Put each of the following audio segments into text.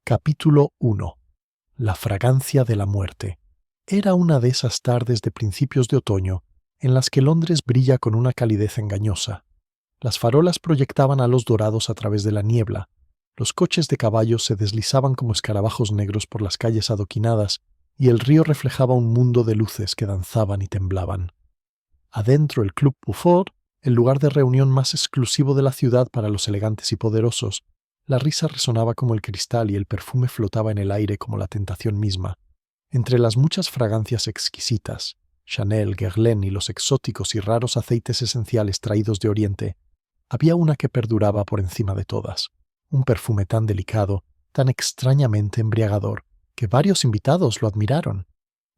Capítulo 1. La fragancia de la muerte. Era una de esas tardes de principios de otoño en las que Londres brilla con una calidez engañosa. Las farolas proyectaban halos dorados a través de la niebla, los coches de caballos se deslizaban como escarabajos negros por las calles adoquinadas y el río reflejaba un mundo de luces que danzaban y temblaban. Adentro el Club Beaufort, el lugar de reunión más exclusivo de la ciudad para los elegantes y poderosos, la risa resonaba como el cristal y el perfume flotaba en el aire como la tentación misma. Entre las muchas fragancias exquisitas, Chanel, Guerlain y los exóticos y raros aceites esenciales traídos de Oriente, había una que perduraba por encima de todas, un perfume tan delicado, tan extrañamente embriagador, que varios invitados lo admiraron.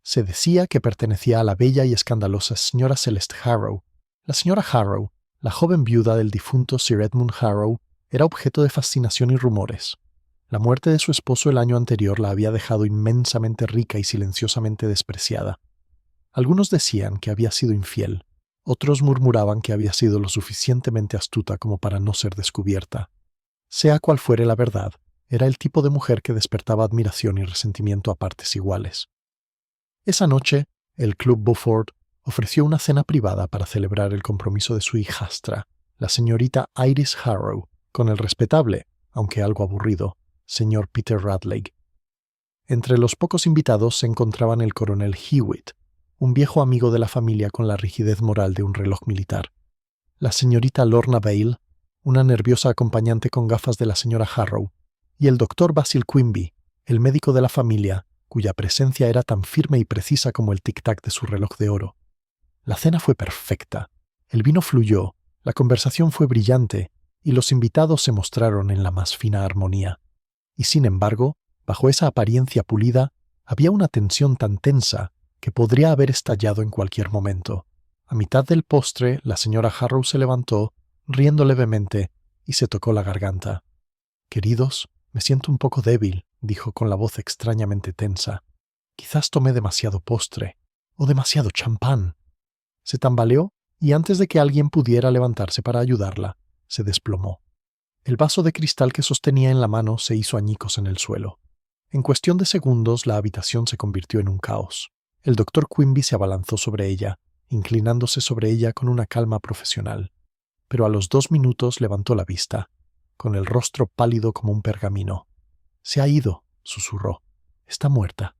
Se decía que pertenecía a la bella y escandalosa señora Celeste Harrow. La señora Harrow, la joven viuda del difunto Sir Edmund Harrow, era objeto de fascinación y rumores. La muerte de su esposo el año anterior la había dejado inmensamente rica y silenciosamente despreciada. Algunos decían que había sido infiel, otros murmuraban que había sido lo suficientemente astuta como para no ser descubierta. Sea cual fuere la verdad, era el tipo de mujer que despertaba admiración y resentimiento a partes iguales. Esa noche, el Club Beaufort ofreció una cena privada para celebrar el compromiso de su hijastra, la señorita Iris Harrow, con el respetable, aunque algo aburrido, señor Peter Radley. Entre los pocos invitados se encontraban el coronel Hewitt, un viejo amigo de la familia con la rigidez moral de un reloj militar, la señorita Lorna Vale, una nerviosa acompañante con gafas de la señora Harrow, y el doctor Basil Quimby, el médico de la familia, cuya presencia era tan firme y precisa como el tic-tac de su reloj de oro. La cena fue perfecta, el vino fluyó, la conversación fue brillante, y los invitados se mostraron en la más fina armonía. Y sin embargo, bajo esa apariencia pulida, había una tensión tan tensa que podría haber estallado en cualquier momento. A mitad del postre, la señora Harrow se levantó, riendo levemente, y se tocó la garganta. «Queridos, me siento un poco débil», dijo con la voz extrañamente tensa. «Quizás tomé demasiado postre, o demasiado champán». Se tambaleó, y antes de que alguien pudiera levantarse para ayudarla, se desplomó. El vaso de cristal que sostenía en la mano se hizo añicos en el suelo. En cuestión de segundos, la habitación se convirtió en un caos. El doctor Quimby se abalanzó sobre ella, inclinándose sobre ella con una calma profesional. Pero a los 2 minutos levantó la vista, con el rostro pálido como un pergamino. «Se ha ido», susurró. «Está muerta».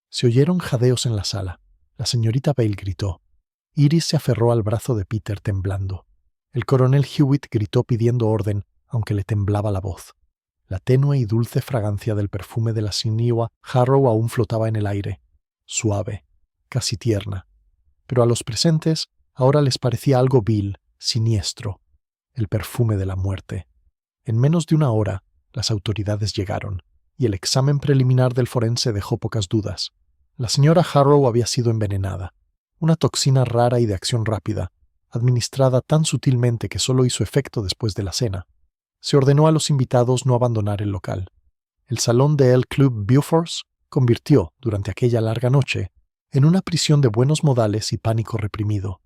Se oyeron jadeos en la sala. La señorita Vale gritó. Iris se aferró al brazo de Peter temblando. El coronel Hewitt gritó pidiendo orden, aunque le temblaba la voz. La tenue y dulce fragancia del perfume de la señora Harrow aún flotaba en el aire, suave, casi tierna. Pero a los presentes ahora les parecía algo vil, siniestro, el perfume de la muerte. En menos de una hora, las autoridades llegaron, y el examen preliminar del forense dejó pocas dudas. La señora Harrow había sido envenenada, una toxina rara y de acción rápida, administrada tan sutilmente que solo hizo efecto después de la cena. Se ordenó a los invitados no abandonar el local. El salón del Club Beaufort convirtió, durante aquella larga noche, en una prisión de buenos modales y pánico reprimido.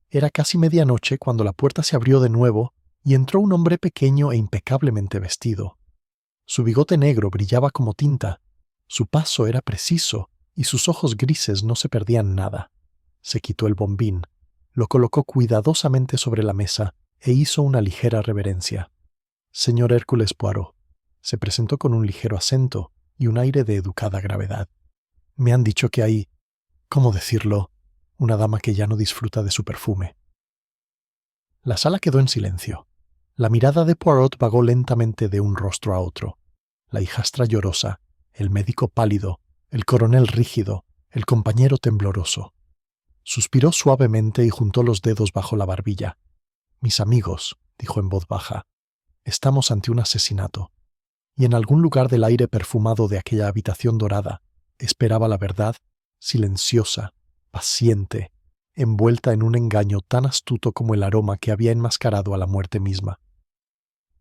Era casi medianoche cuando la puerta se abrió de nuevo y entró un hombre pequeño e impecablemente vestido. Su bigote negro brillaba como tinta, su paso era preciso y sus ojos grises no se perdían nada. Se quitó el bombín, lo colocó cuidadosamente sobre la mesa e hizo una ligera reverencia. «Señor Hércules Poirot», se presentó con un ligero acento y un aire de educada gravedad. «Me han dicho que hay, ¿cómo decirlo?, una dama que ya no disfruta de su perfume». La sala quedó en silencio. La mirada de Poirot vagó lentamente de un rostro a otro. La hijastra llorosa, el médico pálido, el coronel rígido, el compañero tembloroso. Suspiró suavemente y juntó los dedos bajo la barbilla. «Mis amigos», dijo en voz baja, «estamos ante un asesinato». Y en algún lugar del aire perfumado de aquella habitación dorada esperaba la verdad, silenciosa, paciente, envuelta en un engaño tan astuto como el aroma que había enmascarado a la muerte misma.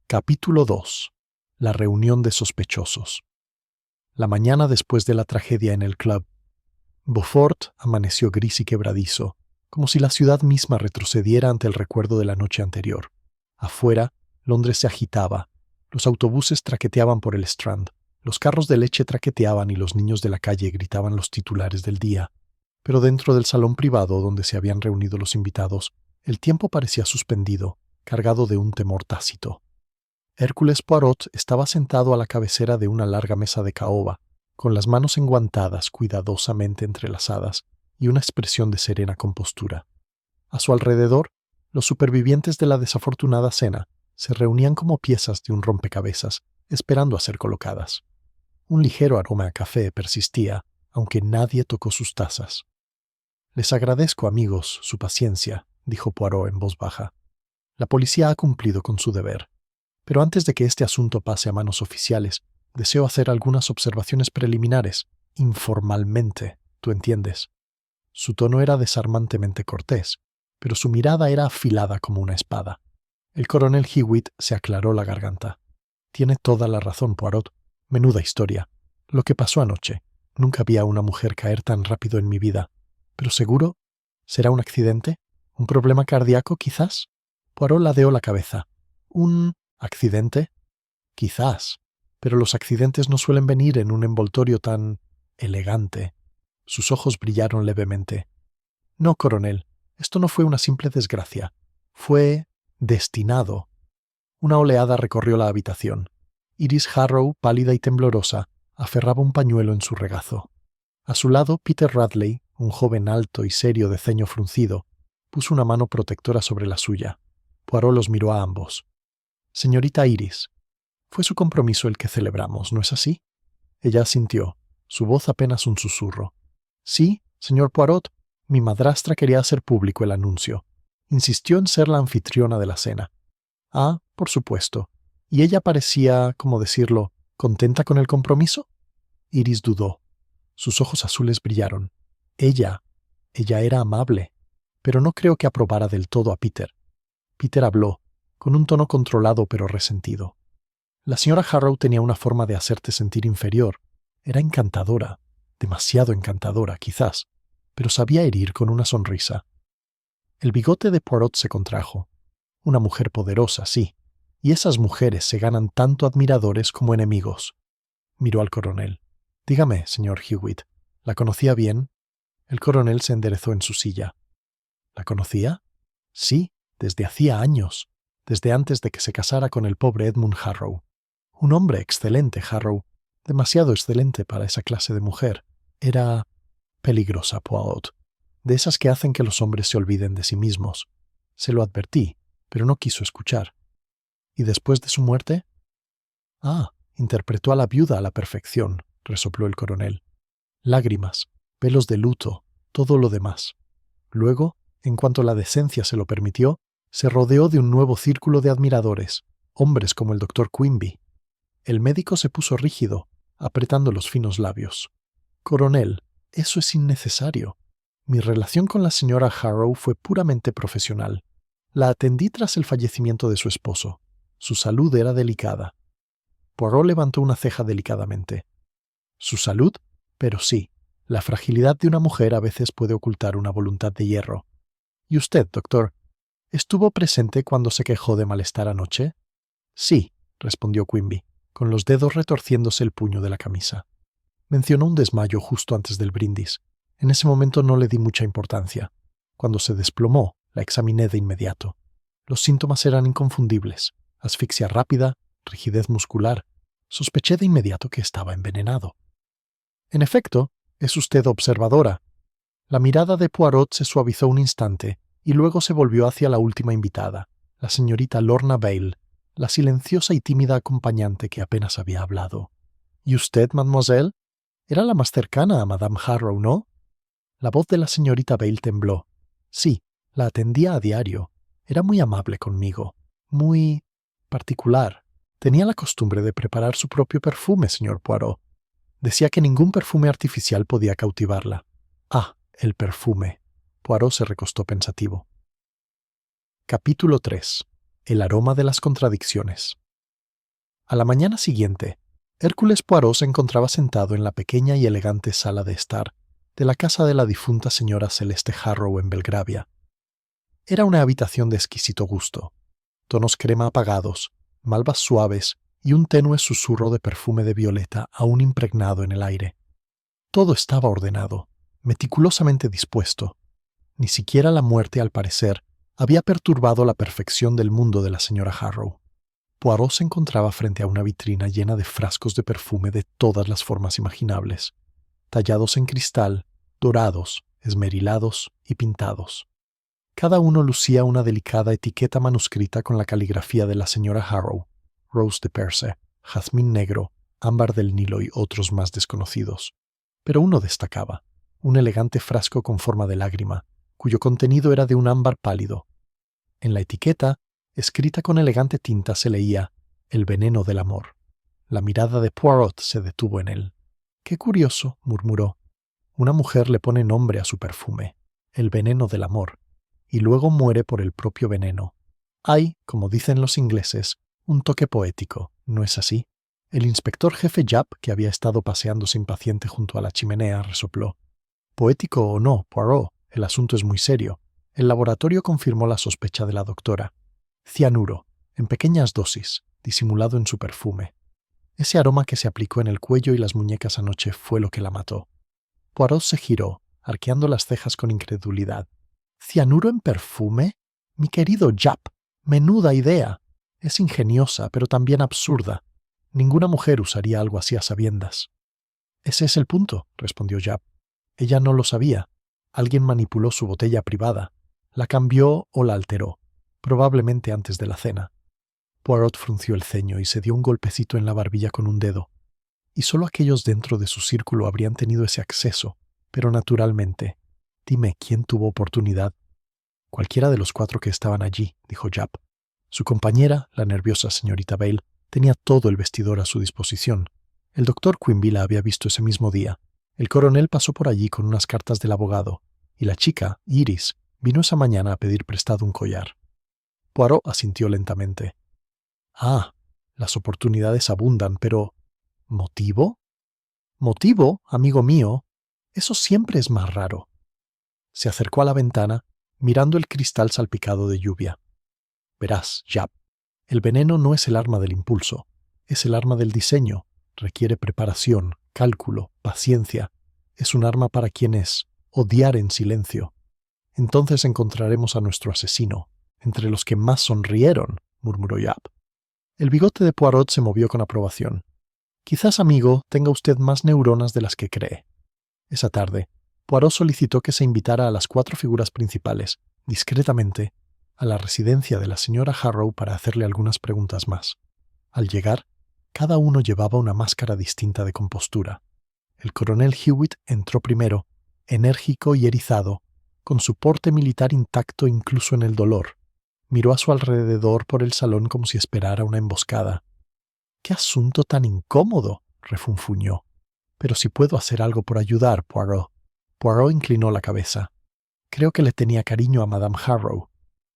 Capítulo 2. La reunión de sospechosos. La mañana después de la tragedia en el club, Beaufort amaneció gris y quebradizo, como si la ciudad misma retrocediera ante el recuerdo de la noche anterior. Afuera, Londres se agitaba, los autobuses traqueteaban por el Strand, Los carros de leche traqueteaban y los niños de la calle gritaban los titulares del día, pero dentro del salón privado donde se habían reunido los invitados, el tiempo parecía suspendido, cargado de un temor tácito. Hércules Poirot estaba sentado a la cabecera de una larga mesa de caoba, con las manos enguantadas cuidadosamente entrelazadas y una expresión de serena compostura. A su alrededor, los supervivientes de la desafortunada cena se reunían como piezas de un rompecabezas, esperando a ser colocadas. Un ligero aroma a café persistía, aunque nadie tocó sus tazas. «Les agradezco, amigos, su paciencia», dijo Poirot en voz baja. «La policía ha cumplido con su deber. Pero antes de que este asunto pase a manos oficiales, deseo hacer algunas observaciones preliminares, informalmente, ¿tú entiendes?» Su tono era desarmantemente cortés, pero su mirada era afilada como una espada. El coronel Hewitt se aclaró la garganta. «Tiene toda la razón, Poirot. Menuda historia. Lo que pasó anoche. Nunca vi a una mujer caer tan rápido en mi vida. Pero seguro, ¿será un accidente? ¿Un problema cardíaco, quizás?» Poirot ladeó la cabeza. «¿Un accidente? Quizás. Pero los accidentes no suelen venir en un envoltorio tan elegante». Sus ojos brillaron levemente. «No, coronel. Esto no fue una simple desgracia. Fue destinado». Una oleada recorrió la habitación. Iris Harrow, pálida y temblorosa, aferraba un pañuelo en su regazo. A su lado, Peter Radley, un joven alto y serio de ceño fruncido, puso una mano protectora sobre la suya. Poirot los miró a ambos. «Señorita Iris, fue su compromiso el que celebramos, ¿no es así?» Ella asintió, su voz apenas un susurro. «Sí, señor Poirot, mi madrastra quería hacer público el anuncio. Insistió en ser la anfitriona de la cena. Ah, por supuesto. ¿Y ella parecía, cómo decirlo, contenta con el compromiso?» Iris dudó. Sus ojos azules brillaron. Ella era amable, pero no creo que aprobara del todo a Peter. Peter habló, con un tono controlado pero resentido. «La señora Harrow tenía una forma de hacerte sentir inferior. Era encantadora, demasiado encantadora, quizás, pero sabía herir con una sonrisa». El bigote de Poirot se contrajo. Una mujer poderosa, sí, y esas mujeres se ganan tanto admiradores como enemigos. Miró al coronel. «Dígame, señor Hewitt, ¿la conocía bien?» El coronel se enderezó en su silla. «¿La conocía?» «Sí, desde hacía años, desde antes de que se casara con el pobre Edmund Harrow. Un hombre excelente, Harrow, demasiado excelente para esa clase de mujer. Era peligrosa, Poirot, de esas que hacen que los hombres se olviden de sí mismos. Se lo advertí, pero no quiso escuchar. ¿Y después de su muerte?» «Ah, interpretó a la viuda a la perfección», resopló el coronel. «Lágrimas, velos de luto, todo lo demás. Luego, en cuanto la decencia se lo permitió, se rodeó de un nuevo círculo de admiradores, hombres como el doctor Quimby». El médico se puso rígido, apretando los finos labios. «Coronel, eso es innecesario. Mi relación con la señora Harrow fue puramente profesional. La atendí tras el fallecimiento de su esposo. Su salud era delicada». Poirot levantó una ceja delicadamente. «¿Su salud? Pero sí, la fragilidad de una mujer a veces puede ocultar una voluntad de hierro. ¿Y usted, doctor, estuvo presente cuando se quejó de malestar anoche?» «Sí», respondió Quimby, con los dedos retorciéndose el puño de la camisa. «Mencionó un desmayo justo antes del brindis. En ese momento no le di mucha importancia. Cuando se desplomó, la examiné de inmediato. Los síntomas eran inconfundibles: asfixia rápida, rigidez muscular. Sospeché de inmediato que estaba envenenado». «En efecto, es usted observadora». La mirada de Poirot se suavizó un instante y luego se volvió hacia la última invitada, la señorita Lorna Vale, la silenciosa y tímida acompañante que apenas había hablado. «¿Y usted, mademoiselle? Era la más cercana a Madame Harrow, ¿no?» La voz de la señorita Vale tembló. «Sí, la atendía a diario. Era muy amable conmigo. Muy particular. Tenía la costumbre de preparar su propio perfume, señor Poirot. Decía que ningún perfume artificial podía cautivarla». «Ah, el perfume». Poirot se recostó pensativo. Capítulo 3. El aroma de las contradicciones. A la mañana siguiente, Hércules Poirot se encontraba sentado en la pequeña y elegante sala de estar de la casa de la difunta señora Celeste Harrow en Belgravia. Era una habitación de exquisito gusto. Tonos crema apagados, malvas suaves y un tenue susurro de perfume de violeta aún impregnado en el aire. Todo estaba ordenado, meticulosamente dispuesto. Ni siquiera la muerte, al parecer, había perturbado la perfección del mundo de la señora Harrow. Poirot se encontraba frente a una vitrina llena de frascos de perfume de todas las formas imaginables, tallados en cristal, dorados, esmerilados y pintados. Cada uno lucía una delicada etiqueta manuscrita con la caligrafía de la señora Harrow, Rose de Perse, jazmín negro, ámbar del Nilo y otros más desconocidos. Pero uno destacaba, un elegante frasco con forma de lágrima, cuyo contenido era de un ámbar pálido. En la etiqueta, escrita con elegante tinta, se leía «El veneno del amor». La mirada de Poirot se detuvo en él. «Qué curioso», murmuró. «Una mujer le pone nombre a su perfume, el veneno del amor, y luego muere por el propio veneno. Hay, como dicen los ingleses, un toque poético, ¿no es así?» El inspector jefe Japp, que había estado paseándose impaciente junto a la chimenea, resopló. «Poético o no, Poirot, el asunto es muy serio». El laboratorio confirmó la sospecha de la doctora. Cianuro, en pequeñas dosis, disimulado en su perfume. Ese aroma que se aplicó en el cuello y las muñecas anoche fue lo que la mató. Poirot se giró, arqueando las cejas con incredulidad. ¿Cianuro en perfume? Mi querido Japp, menuda idea. Es ingeniosa, pero también absurda. Ninguna mujer usaría algo así a sabiendas. Ese es el punto, respondió Japp. Ella no lo sabía. Alguien manipuló su botella privada. La cambió o la alteró, probablemente antes de la cena. Poirot frunció el ceño y se dio un golpecito en la barbilla con un dedo. Y solo aquellos dentro de su círculo habrían tenido ese acceso, pero naturalmente. Dime, ¿quién tuvo oportunidad? Cualquiera de los 4 que estaban allí, dijo Japp. Su compañera, la nerviosa señorita Bale, tenía todo el vestidor a su disposición. El doctor Quimby la había visto ese mismo día. El coronel pasó por allí con unas cartas del abogado, y la chica, Iris, vino esa mañana a pedir prestado un collar. Poirot asintió lentamente. Ah, las oportunidades abundan, pero ¿motivo? ¿Motivo, amigo mío? Eso siempre es más raro. Se acercó a la ventana, mirando el cristal salpicado de lluvia. Verás, Japp, el veneno no es el arma del impulso, es el arma del diseño. Requiere preparación, cálculo, paciencia. Es un arma para quienes odiar en silencio. Entonces encontraremos a nuestro asesino, entre los que más sonrieron, murmuró Japp. El bigote de Poirot se movió con aprobación. Quizás, amigo, tenga usted más neuronas de las que cree. Esa tarde, Poirot solicitó que se invitara a las 4 figuras principales, discretamente, a la residencia de la señora Harrow para hacerle algunas preguntas más. Al llegar, cada uno llevaba una máscara distinta de compostura. El coronel Hewitt entró primero, enérgico y erizado, con su porte militar intacto incluso en el dolor. Miró a su alrededor por el salón como si esperara una emboscada. «¡Qué asunto tan incómodo!», refunfuñó. «Pero si puedo hacer algo por ayudar, Poirot». Poirot inclinó la cabeza. «Creo que le tenía cariño a Madame Harrow».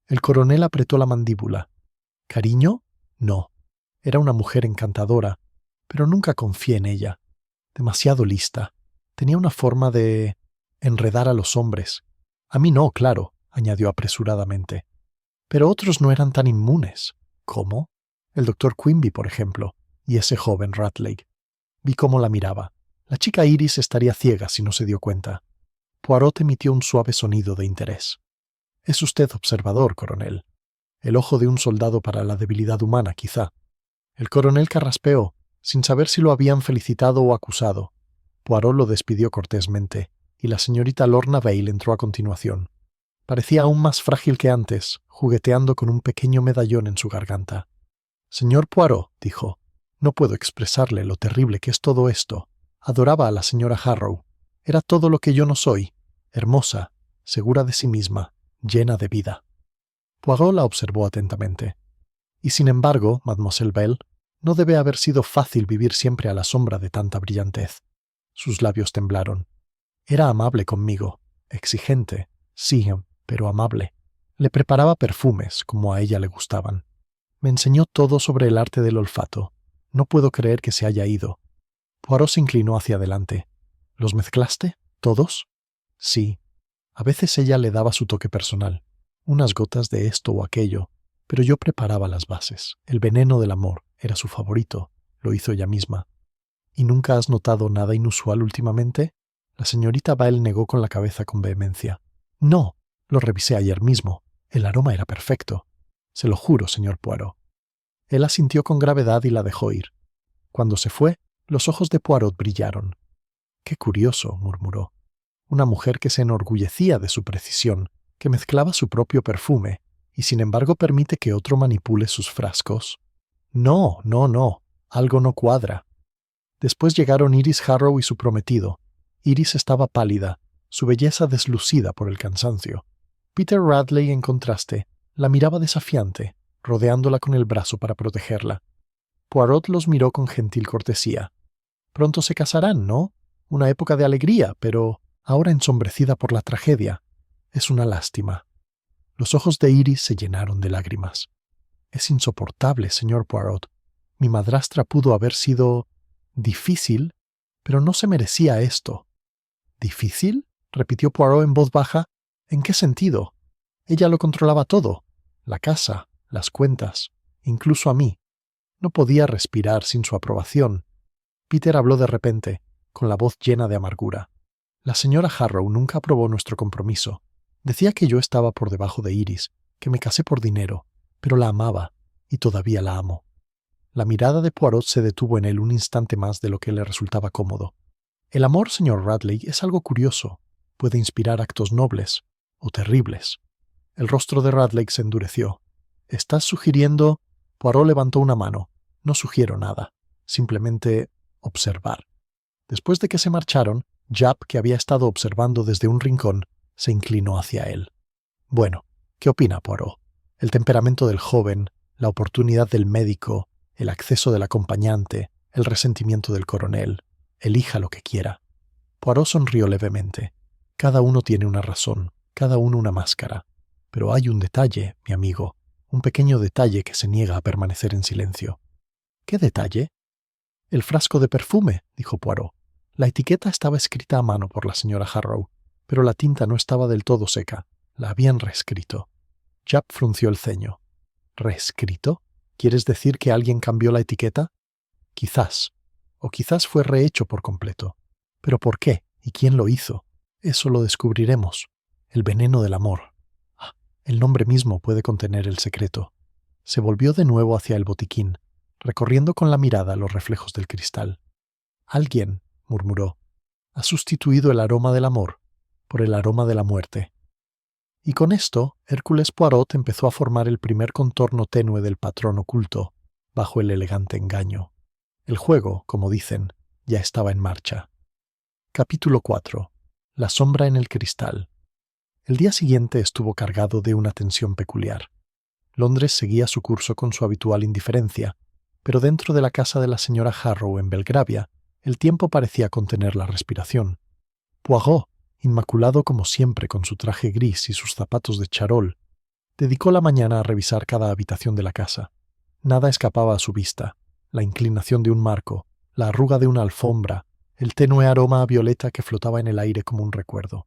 El coronel apretó la mandíbula. «¿Cariño? No. Era una mujer encantadora, pero nunca confié en ella. Demasiado lista. Tenía una forma de enredar a los hombres. A mí no, claro», añadió apresuradamente. «Pero otros no eran tan inmunes». «¿Cómo?» «El doctor Quimby, por ejemplo, y ese joven Ratlake». Vi cómo la miraba. La chica Iris estaría ciega si no se dio cuenta. Poirot emitió un suave sonido de interés. «Es usted observador, coronel. El ojo de un soldado para la debilidad humana, quizá». El coronel carraspeó, sin saber si lo habían felicitado o acusado. Poirot lo despidió cortésmente, y la señorita Lorna Vale entró a continuación. Parecía aún más frágil que antes, jugueteando con un pequeño medallón en su garganta. «Señor Poirot», dijo, «no puedo expresarle lo terrible que es todo esto. Adoraba a la señora Harrow. Era todo lo que yo no soy, hermosa, segura de sí misma, llena de vida». Poirot la observó atentamente. «Y sin embargo, mademoiselle Belle, no debe haber sido fácil vivir siempre a la sombra de tanta brillantez». Sus labios temblaron. «Era amable conmigo, exigente, sí, pero amable. Le preparaba perfumes, como a ella le gustaban. Me enseñó todo sobre el arte del olfato. No puedo creer que se haya ido». Poirot se inclinó hacia adelante. «¿Los mezclaste? ¿Todos?» «Sí. A veces ella le daba su toque personal. Unas gotas de esto o aquello. Pero yo preparaba las bases. El veneno del amor era su favorito. Lo hizo ella misma. ¿Y nunca has notado nada inusual últimamente? La señorita Bell negó con la cabeza con vehemencia. No, lo revisé ayer mismo. El aroma era perfecto. Se lo juro, señor Poirot. Él asintió con gravedad y la dejó ir. Cuando se fue, los ojos de Poirot brillaron. «Qué curioso», murmuró. Una mujer que se enorgullecía de su precisión, que mezclaba su propio perfume, y sin embargo permite que otro manipule sus frascos. No, no, no. Algo no cuadra. Después llegaron Iris Harrow y su prometido. Iris estaba pálida, su belleza deslucida por el cansancio. Peter Radley, en contraste, la miraba desafiante, rodeándola con el brazo para protegerla. Poirot los miró con gentil cortesía. Pronto se casarán, ¿no? Una época de alegría, pero ahora ensombrecida por la tragedia. Es una lástima. Los ojos de Iris se llenaron de lágrimas. Es insoportable, señor Poirot. Mi madrastra pudo haber sido difícil, pero no se merecía esto. ¿Difícil?, repitió Poirot en voz baja. ¿En qué sentido? Ella lo controlaba todo. La casa, las cuentas, incluso a mí. No podía respirar sin su aprobación. Peter habló de repente, con la voz llena de amargura. La señora Harrow nunca aprobó nuestro compromiso. Decía que yo estaba por debajo de Iris, que me casé por dinero, pero la amaba, y todavía la amo. La mirada de Poirot se detuvo en él un instante más de lo que le resultaba cómodo. El amor, señor Radley, es algo curioso. Puede inspirar actos nobles o terribles. El rostro de Radley se endureció. ¿Estás sugiriendo? Poirot levantó una mano. No sugiero nada. Simplemente observar. Después de que se marcharon, Japp, que había estado observando desde un rincón, se inclinó hacia él. Bueno, ¿qué opina Poirot? El temperamento del joven, la oportunidad del médico, el acceso del acompañante, el resentimiento del coronel. Elija lo que quiera. Poirot sonrió levemente. Cada uno tiene una razón, cada uno una máscara. Pero hay un detalle, mi amigo, un pequeño detalle que se niega a permanecer en silencio. ¿Qué detalle? El frasco de perfume, dijo Poirot. La etiqueta estaba escrita a mano por la señora Harrow, pero la tinta no estaba del todo seca. La habían reescrito. Japp frunció el ceño. ¿Reescrito? ¿Quieres decir que alguien cambió la etiqueta? Quizás. O quizás fue rehecho por completo. ¿Pero por qué? ¿Y quién lo hizo? Eso lo descubriremos. El veneno del amor. Ah, el nombre mismo puede contener el secreto. Se volvió de nuevo hacia el botiquín, recorriendo con la mirada los reflejos del cristal. Alguien, murmuró, ha sustituido el aroma del amor por el aroma de la muerte. Y con esto, Hércules Poirot empezó a formar el primer contorno tenue del patrón oculto, bajo el elegante engaño. El juego, como dicen, ya estaba en marcha. Capítulo 4. La sombra en el cristal. El día siguiente estuvo cargado de una tensión peculiar. Londres seguía su curso con su habitual indiferencia, pero dentro de la casa de la señora Harrow en Belgravia, el tiempo parecía contener la respiración. Poirot, inmaculado como siempre con su traje gris y sus zapatos de charol, dedicó la mañana a revisar cada habitación de la casa. Nada escapaba a su vista. La inclinación de un marco, la arruga de una alfombra, el tenue aroma a violeta que flotaba en el aire como un recuerdo.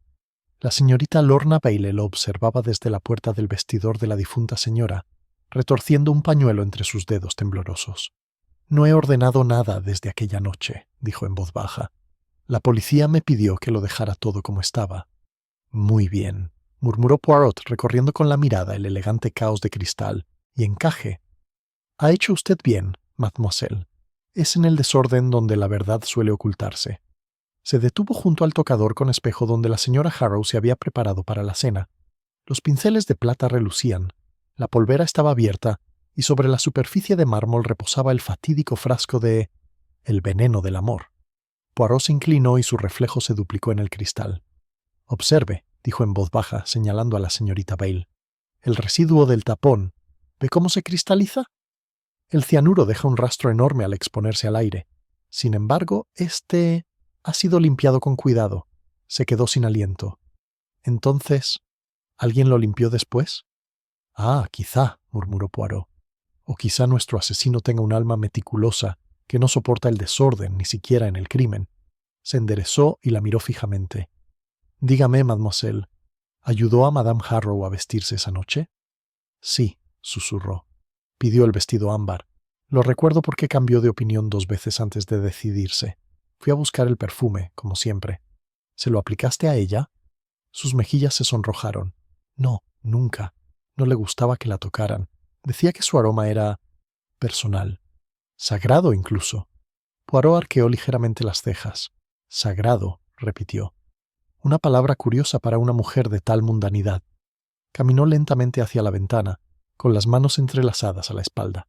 La señorita Lorna Bailey lo observaba desde la puerta del vestidor de la difunta señora, retorciendo un pañuelo entre sus dedos temblorosos. «No he ordenado nada desde aquella noche», dijo en voz baja. «La policía me pidió que lo dejara todo como estaba». «Muy bien», murmuró Poirot, recorriendo con la mirada el elegante caos de cristal y encaje. «Ha hecho usted bien, mademoiselle. Es en el desorden donde la verdad suele ocultarse». Se detuvo junto al tocador con espejo donde la señora Harrow se había preparado para la cena. Los pinceles de plata relucían, la polvera estaba abierta y sobre la superficie de mármol reposaba el fatídico frasco de el veneno del amor. Poirot se inclinó y su reflejo se duplicó en el cristal. «Observe», dijo en voz baja, señalando a la señorita Bale. «El residuo del tapón. ¿Ve cómo se cristaliza? El cianuro deja un rastro enorme al exponerse al aire. Sin embargo, este ha sido limpiado con cuidado. Se quedó sin aliento. Entonces, ¿alguien lo limpió después?» «Ah, quizá», murmuró Poirot. «O quizá nuestro asesino tenga un alma meticulosa que no soporta el desorden ni siquiera en el crimen». Se enderezó y la miró fijamente. «Dígame, mademoiselle, ¿ayudó a Madame Harrow a vestirse esa noche?» «Sí», susurró. Pidió el vestido ámbar. Lo recuerdo porque cambió de opinión 2 veces antes de decidirse. Fui a buscar el perfume, como siempre. ¿Se lo aplicaste a ella? Sus mejillas se sonrojaron. No, nunca. No le gustaba que la tocaran. Decía que su aroma era personal. Sagrado incluso. Poirot arqueó ligeramente las cejas. Sagrado, repitió. Una palabra curiosa para una mujer de tal mundanidad. Caminó lentamente hacia la ventana, con las manos entrelazadas a la espalda.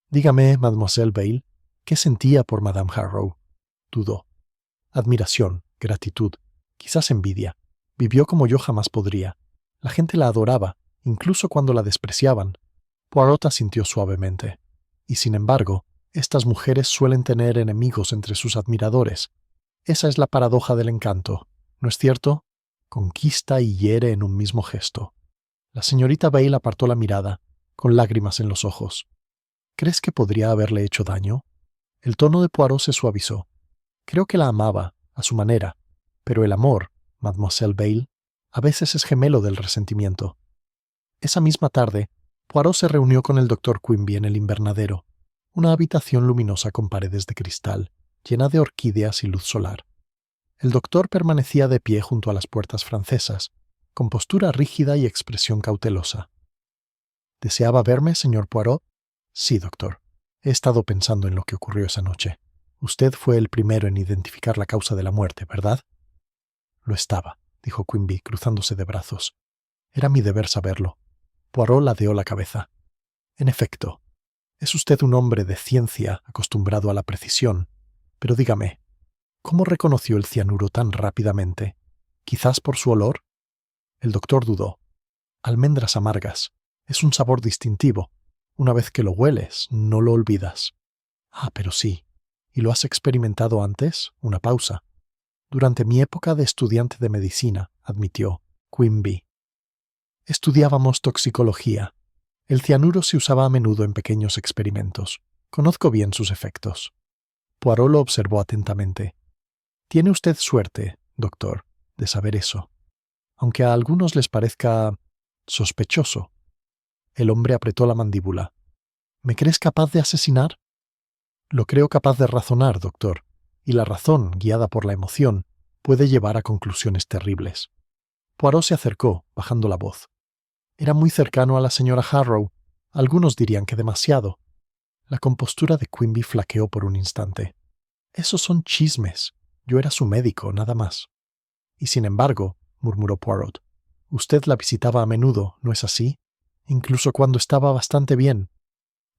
Dígame, Mademoiselle Vale, ¿qué sentía por Madame Harrow? Dudó. Admiración, gratitud, quizás envidia. Vivió como yo jamás podría. La gente la adoraba, incluso cuando la despreciaban. Poirot asintió suavemente. Y sin embargo, estas mujeres suelen tener enemigos entre sus admiradores. Esa es la paradoja del encanto, ¿no es cierto? Conquista y hiere en un mismo gesto. La señorita Vale apartó la mirada, con lágrimas en los ojos. ¿Crees que podría haberle hecho daño? El tono de Poirot se suavizó. Creo que la amaba, a su manera, pero el amor, Mademoiselle Vale, a veces es gemelo del resentimiento. Esa misma tarde, Poirot se reunió con el Dr. Quimby en el invernadero, una habitación luminosa con paredes de cristal, llena de orquídeas y luz solar. El doctor permanecía de pie junto a las puertas francesas, con postura rígida y expresión cautelosa. ¿Deseaba verme, señor Poirot? Sí, doctor. He estado pensando en lo que ocurrió esa noche. Usted fue el primero en identificar la causa de la muerte, ¿verdad? Lo estaba, dijo Quimby, cruzándose de brazos. Era mi deber saberlo. Poirot ladeó la cabeza. En efecto, es usted un hombre de ciencia acostumbrado a la precisión. Pero dígame, ¿cómo reconoció el cianuro tan rápidamente? ¿Quizás por su olor? El doctor dudó. Almendras amargas. Es un sabor distintivo. Una vez que lo hueles, no lo olvidas. Ah, pero sí. ¿Y lo has experimentado antes? Una pausa. Durante mi época de estudiante de medicina, admitió Quimby. Estudiábamos toxicología. El cianuro se usaba a menudo en pequeños experimentos. Conozco bien sus efectos. Poirot lo observó atentamente. Tiene usted suerte, doctor, de saber eso. Aunque a algunos les parezca sospechoso. El hombre apretó la mandíbula. ¿Me crees capaz de asesinar? Lo creo capaz de razonar, doctor, y la razón, guiada por la emoción, puede llevar a conclusiones terribles. Poirot se acercó, bajando la voz. Era muy cercano a la señora Harrow. Algunos dirían que demasiado. La compostura de Quimby flaqueó por un instante. Esos son chismes. Yo era su médico, nada más. Y sin embargo, murmuró Poirot, usted la visitaba a menudo, ¿no es así? Incluso cuando estaba bastante bien.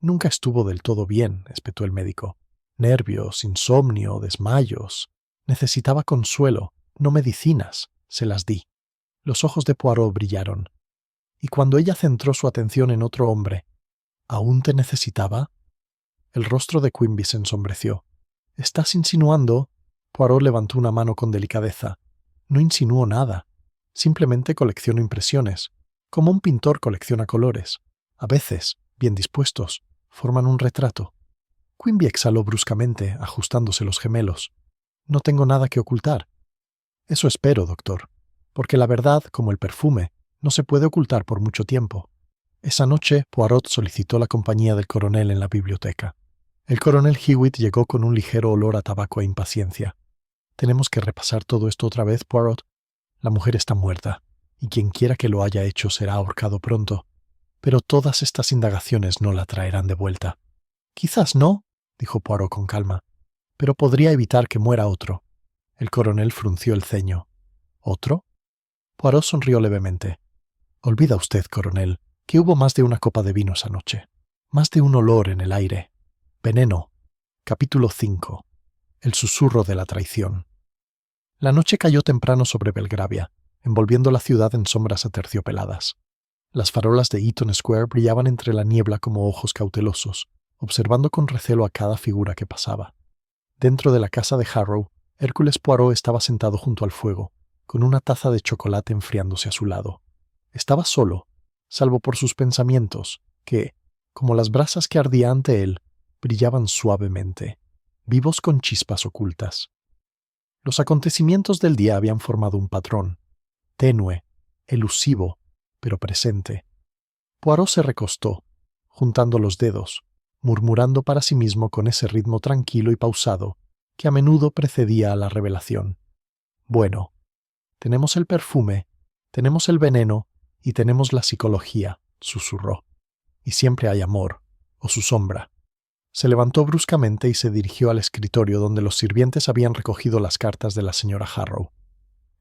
Nunca estuvo del todo bien, espetó el médico. Nervios, insomnio, desmayos. Necesitaba consuelo, no medicinas. Se las di. Los ojos de Poirot brillaron. Y cuando ella centró su atención en otro hombre, ¿aún te necesitaba? El rostro de Quimby se ensombreció. ¿Estás insinuando? Poirot levantó una mano con delicadeza. No insinúo nada. Simplemente colecciono impresiones, como un pintor colecciona colores. A veces, bien dispuestos, forman un retrato. Quimby exhaló bruscamente, ajustándose los gemelos. No tengo nada que ocultar. Eso espero, doctor, porque la verdad, como el perfume, no se puede ocultar por mucho tiempo. Esa noche, Poirot solicitó la compañía del coronel en la biblioteca. El coronel Hewitt llegó con un ligero olor a tabaco e impaciencia. ¿Tenemos que repasar todo esto otra vez, Poirot? La mujer está muerta, y quien quiera que lo haya hecho será ahorcado pronto. Pero todas estas indagaciones no la traerán de vuelta. Quizás no, dijo Poirot con calma, pero podría evitar que muera otro. El coronel frunció el ceño. ¿Otro? Poirot sonrió levemente. Olvida usted, coronel, que hubo más de una copa de vino esa noche. Más de un olor en el aire. Veneno. Capítulo 5. El susurro de la traición. La noche cayó temprano sobre Belgravia, envolviendo la ciudad en sombras aterciopeladas. Las farolas de Eaton Square brillaban entre la niebla como ojos cautelosos, observando con recelo a cada figura que pasaba. Dentro de la casa de Harrow, Hércules Poirot estaba sentado junto al fuego, con una taza de chocolate enfriándose a su lado. Estaba solo, salvo por sus pensamientos, que, como las brasas que ardían ante él, brillaban suavemente, vivos con chispas ocultas. Los acontecimientos del día habían formado un patrón, tenue, elusivo, pero presente. Poirot se recostó, juntando los dedos, murmurando para sí mismo con ese ritmo tranquilo y pausado que a menudo precedía a la revelación. Bueno, tenemos el perfume, tenemos el veneno y tenemos la psicología, susurró. Y siempre hay amor, o su sombra. Se levantó bruscamente y se dirigió al escritorio donde los sirvientes habían recogido las cartas de la señora Harrow.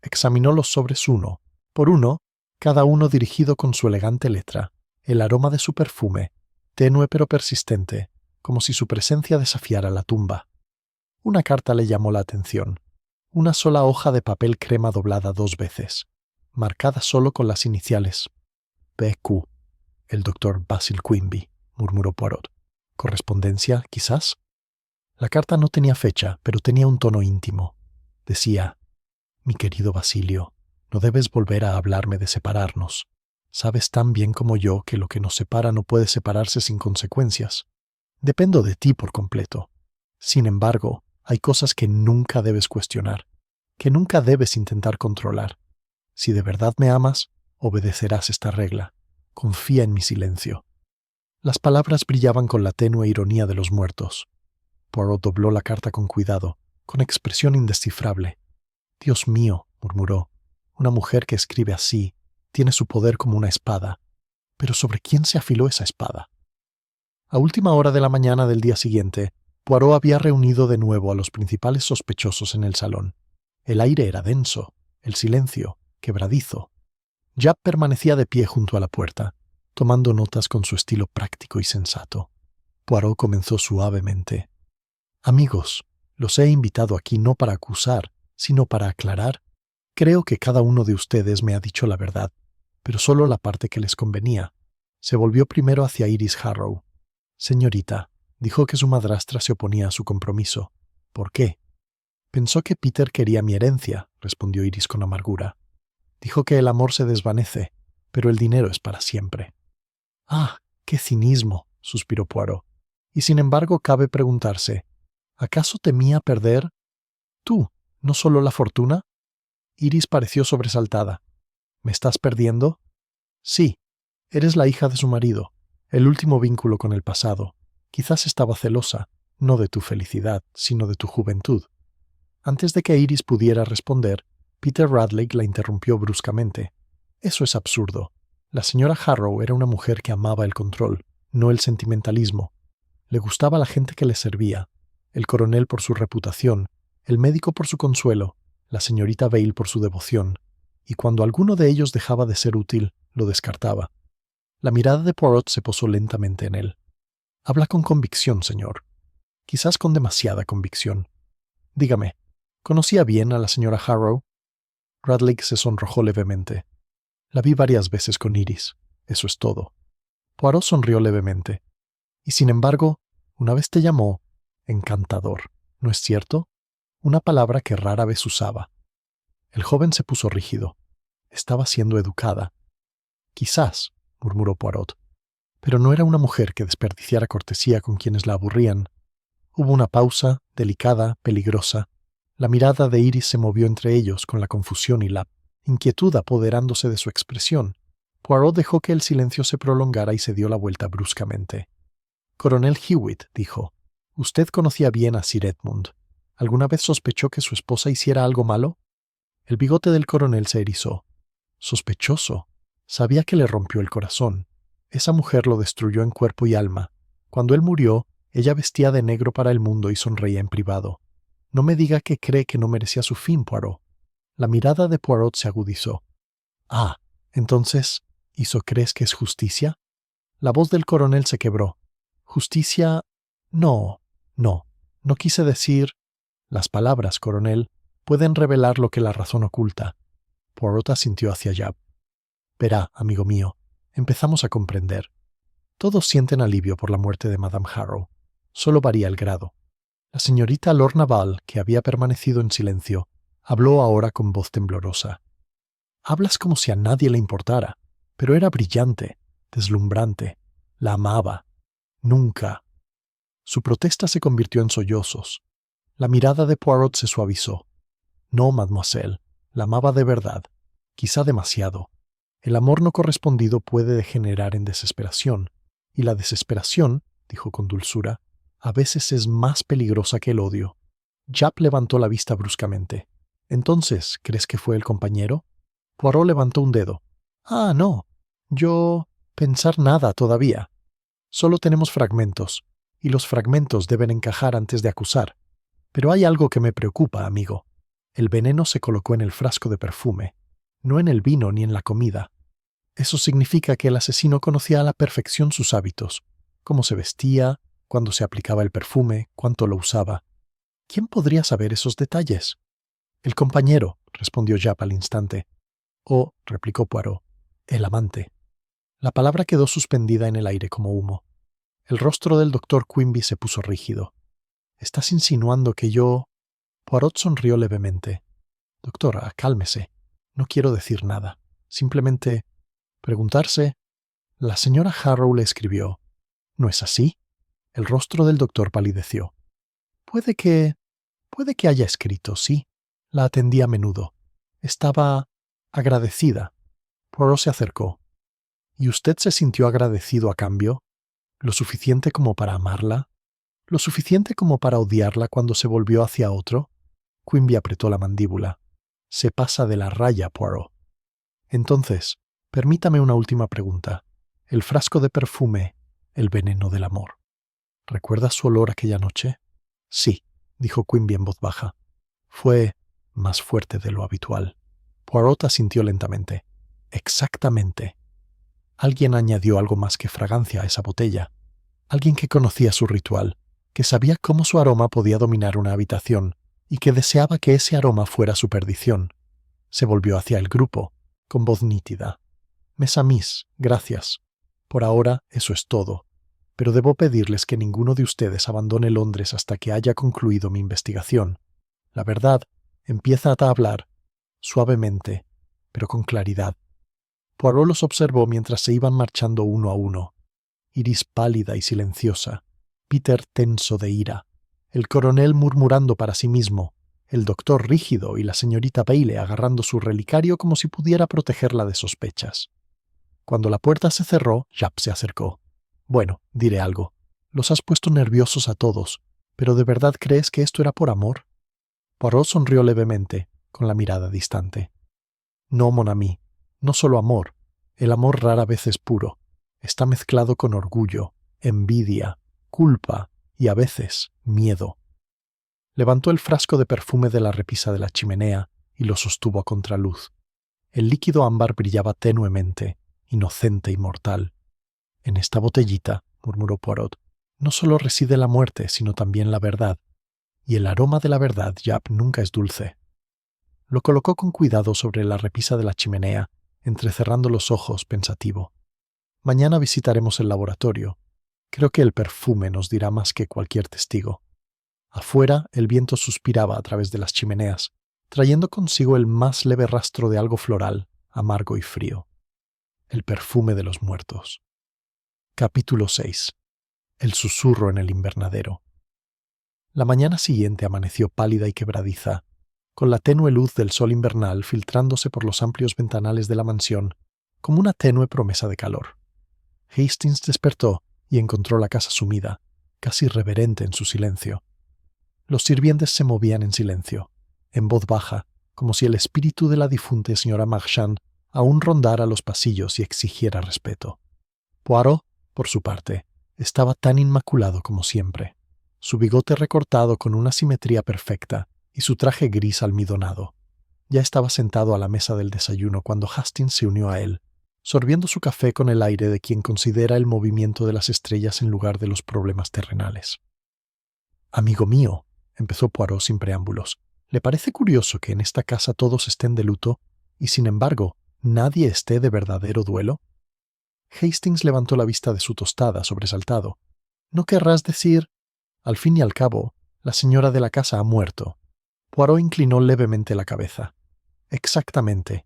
Examinó los sobres uno por uno, cada uno dirigido con su elegante letra, el aroma de su perfume, tenue pero persistente, como si su presencia desafiara la tumba. Una carta le llamó la atención. Una sola hoja de papel crema doblada 2 veces, marcada solo con las iniciales P.Q. El doctor Basil Quimby, murmuró Poirot. ¿Correspondencia, quizás? La carta no tenía fecha, pero tenía un tono íntimo. Decía: mi querido Basilio, no debes volver a hablarme de separarnos. Sabes tan bien como yo que lo que nos separa no puede separarse sin consecuencias. Dependo de ti por completo. Sin embargo, hay cosas que nunca debes cuestionar, que nunca debes intentar controlar. Si de verdad me amas, obedecerás esta regla. Confía en mi silencio. Las palabras brillaban con la tenue ironía de los muertos. Poirot dobló la carta con cuidado, con expresión indescifrable. Dios mío, murmuró, una mujer que escribe así tiene su poder como una espada. Pero ¿sobre quién se afiló esa espada? A última hora de la mañana del día siguiente, Poirot había reunido de nuevo a los principales sospechosos en el salón. El aire era denso, el silencio, quebradizo. Japp permanecía de pie junto a la puerta, tomando notas con su estilo práctico y sensato. Poirot comenzó suavemente. Amigos, los he invitado aquí no para acusar, sino para aclarar. Creo que cada uno de ustedes me ha dicho la verdad, pero solo la parte que les convenía. Se volvió primero hacia Iris Harrow. Señorita, dijo que su madrastra se oponía a su compromiso. ¿Por qué? Pensó que Peter quería mi herencia, respondió Iris con amargura. Dijo que el amor se desvanece, pero el dinero es para siempre. ¡Ah, qué cinismo!, suspiró Poirot. Y sin embargo cabe preguntarse, ¿acaso temía perder? ¿Tú, no solo la fortuna? Iris pareció sobresaltada. ¿Me estás perdiendo? Sí, eres la hija de su marido, el último vínculo con el pasado. Quizás estaba celosa, no de tu felicidad, sino de tu juventud. Antes de que Iris pudiera responder, Peter Radley la interrumpió bruscamente. Eso es absurdo. La señora Harrow era una mujer que amaba el control, no el sentimentalismo. Le gustaba la gente que le servía, el coronel por su reputación, el médico por su consuelo, la señorita Vale por su devoción, y cuando alguno de ellos dejaba de ser útil, lo descartaba. La mirada de Poirot se posó lentamente en él. Habla con convicción, señor. Quizás con demasiada convicción. Dígame, ¿conocía bien a la señora Harrow? Radley se sonrojó levemente. La vi varias veces con Iris. Eso es todo. Poirot sonrió levemente. Y sin embargo, una vez te llamó encantador, ¿no es cierto? Una palabra que rara vez usaba. El joven se puso rígido. Estaba siendo educada. Quizás, murmuró Poirot, pero no era una mujer que desperdiciara cortesía con quienes la aburrían. Hubo una pausa, delicada, peligrosa. La mirada de Iris se movió entre ellos con la confusión y la inquietud apoderándose de su expresión. Poirot dejó que el silencio se prolongara y se dio la vuelta bruscamente. Coronel Hewitt, dijo, usted conocía bien a Sir Edmund. ¿Alguna vez sospechó que su esposa hiciera algo malo? El bigote del coronel se erizó. Sospechoso. Sabía que le rompió el corazón. Esa mujer lo destruyó en cuerpo y alma. Cuando él murió, ella vestía de negro para el mundo y sonreía en privado. No me diga que cree que no merecía su fin, Poirot. La mirada de Poirot se agudizó. Ah, entonces, ¿eso crees que es justicia? La voz del coronel se quebró. Justicia... No quise decir... Las palabras, coronel, pueden revelar lo que la razón oculta. Poirot asintió hacia Japp. Verá, amigo mío, empezamos a comprender. Todos sienten alivio por la muerte de Madame Harrow. Solo varía el grado. La señorita Lorna Ball, que había permanecido en silencio, habló ahora con voz temblorosa. Hablas como si a nadie le importara, pero era brillante, deslumbrante. La amaba. Nunca. Su protesta se convirtió en sollozos. La mirada de Poirot se suavizó. No, mademoiselle, la amaba de verdad. Quizá demasiado. El amor no correspondido puede degenerar en desesperación, y la desesperación, dijo con dulzura, a veces es más peligrosa que el odio. Japp levantó la vista bruscamente. «Entonces, ¿crees que fue el compañero?» Poirot levantó un dedo. «Ah, no. Yo... pensar nada todavía. Solo tenemos fragmentos, y los fragmentos deben encajar antes de acusar. Pero hay algo que me preocupa, amigo. El veneno se colocó en el frasco de perfume, no en el vino ni en la comida. Eso significa que el asesino conocía a la perfección sus hábitos, cómo se vestía, cuándo se aplicaba el perfume, cuánto lo usaba. ¿Quién podría saber esos detalles?» «El compañero», respondió Japp al instante. «O», replicó Poirot, «el amante». La palabra quedó suspendida en el aire como humo. El rostro del doctor Quimby se puso rígido. «¿Estás insinuando que yo...?» Poirot sonrió levemente. «Doctora, cálmese. No quiero decir nada. Simplemente... preguntarse...» «La señora Harrow le escribió. ¿No es así?» El rostro del doctor palideció. Puede que haya escrito, sí. La atendí a menudo. Estaba agradecida». Poirot se acercó. «¿Y usted se sintió agradecido a cambio? ¿Lo suficiente como para amarla? ¿Lo suficiente como para odiarla cuando se volvió hacia otro?» Quimby apretó la mandíbula. «Se pasa de la raya, Poirot». «Entonces, permítame una última pregunta. El frasco de perfume, el veneno del amor. ¿Recuerdas su olor aquella noche?» «Sí», dijo Quimby en voz baja. «Fue más fuerte de lo habitual». Poirot asintió lentamente. «Exactamente. Alguien añadió algo más que fragancia a esa botella. Alguien que conocía su ritual, que sabía cómo su aroma podía dominar una habitación y que deseaba que ese aroma fuera su perdición. Se volvió hacia el grupo, con voz nítida. «Mes amis, gracias. Por ahora eso es todo. Pero debo pedirles que ninguno de ustedes abandone Londres hasta que haya concluido mi investigación. La verdad empieza a hablar, suavemente, pero con claridad». Poirot los observó mientras se iban marchando uno a uno. Iris pálida y silenciosa, Peter tenso de ira, el coronel murmurando para sí mismo, el doctor rígido y la señorita Bailey agarrando su relicario como si pudiera protegerla de sospechas. Cuando la puerta se cerró, Japp se acercó. «Bueno, diré algo. Los has puesto nerviosos a todos, pero ¿de verdad crees que esto era por amor?» Poirot sonrió levemente, con la mirada distante. «No, mon ami. No solo amor. El amor rara vez es puro. Está mezclado con orgullo, envidia, culpa y a veces miedo». Levantó el frasco de perfume de la repisa de la chimenea y lo sostuvo a contraluz. El líquido ámbar brillaba tenuemente, inocente y mortal. «En esta botellita», murmuró Poirot, «no solo reside la muerte, sino también la verdad. Y el aroma de la verdad, Japp, nunca es dulce». Lo colocó con cuidado sobre la repisa de la chimenea, entrecerrando los ojos, pensativo. «Mañana visitaremos el laboratorio. Creo que el perfume nos dirá más que cualquier testigo». Afuera, el viento suspiraba a través de las chimeneas, trayendo consigo el más leve rastro de algo floral, amargo y frío. El perfume de los muertos. Capítulo 6. El susurro en el invernadero. La mañana siguiente amaneció pálida y quebradiza, con la tenue luz del sol invernal filtrándose por los amplios ventanales de la mansión, como una tenue promesa de calor. Hastings despertó y encontró la casa sumida, casi reverente en su silencio. Los sirvientes se movían en silencio, en voz baja, como si el espíritu de la difunta señora Marchand aún rondara los pasillos y exigiera respeto. Poirot, por su parte, estaba tan inmaculado como siempre, su bigote recortado con una simetría perfecta y su traje gris almidonado. Ya estaba sentado a la mesa del desayuno cuando Hastings se unió a él, sorbiendo su café con el aire de quien considera el movimiento de las estrellas en lugar de los problemas terrenales. «Amigo mío», empezó Poirot sin preámbulos, «¿le parece curioso que en esta casa todos estén de luto y, sin embargo, nadie esté de verdadero duelo?» Hastings levantó la vista de su tostada, sobresaltado. «¿No querrás decir...? Al fin y al cabo, la señora de la casa ha muerto». Poirot inclinó levemente la cabeza. «Exactamente.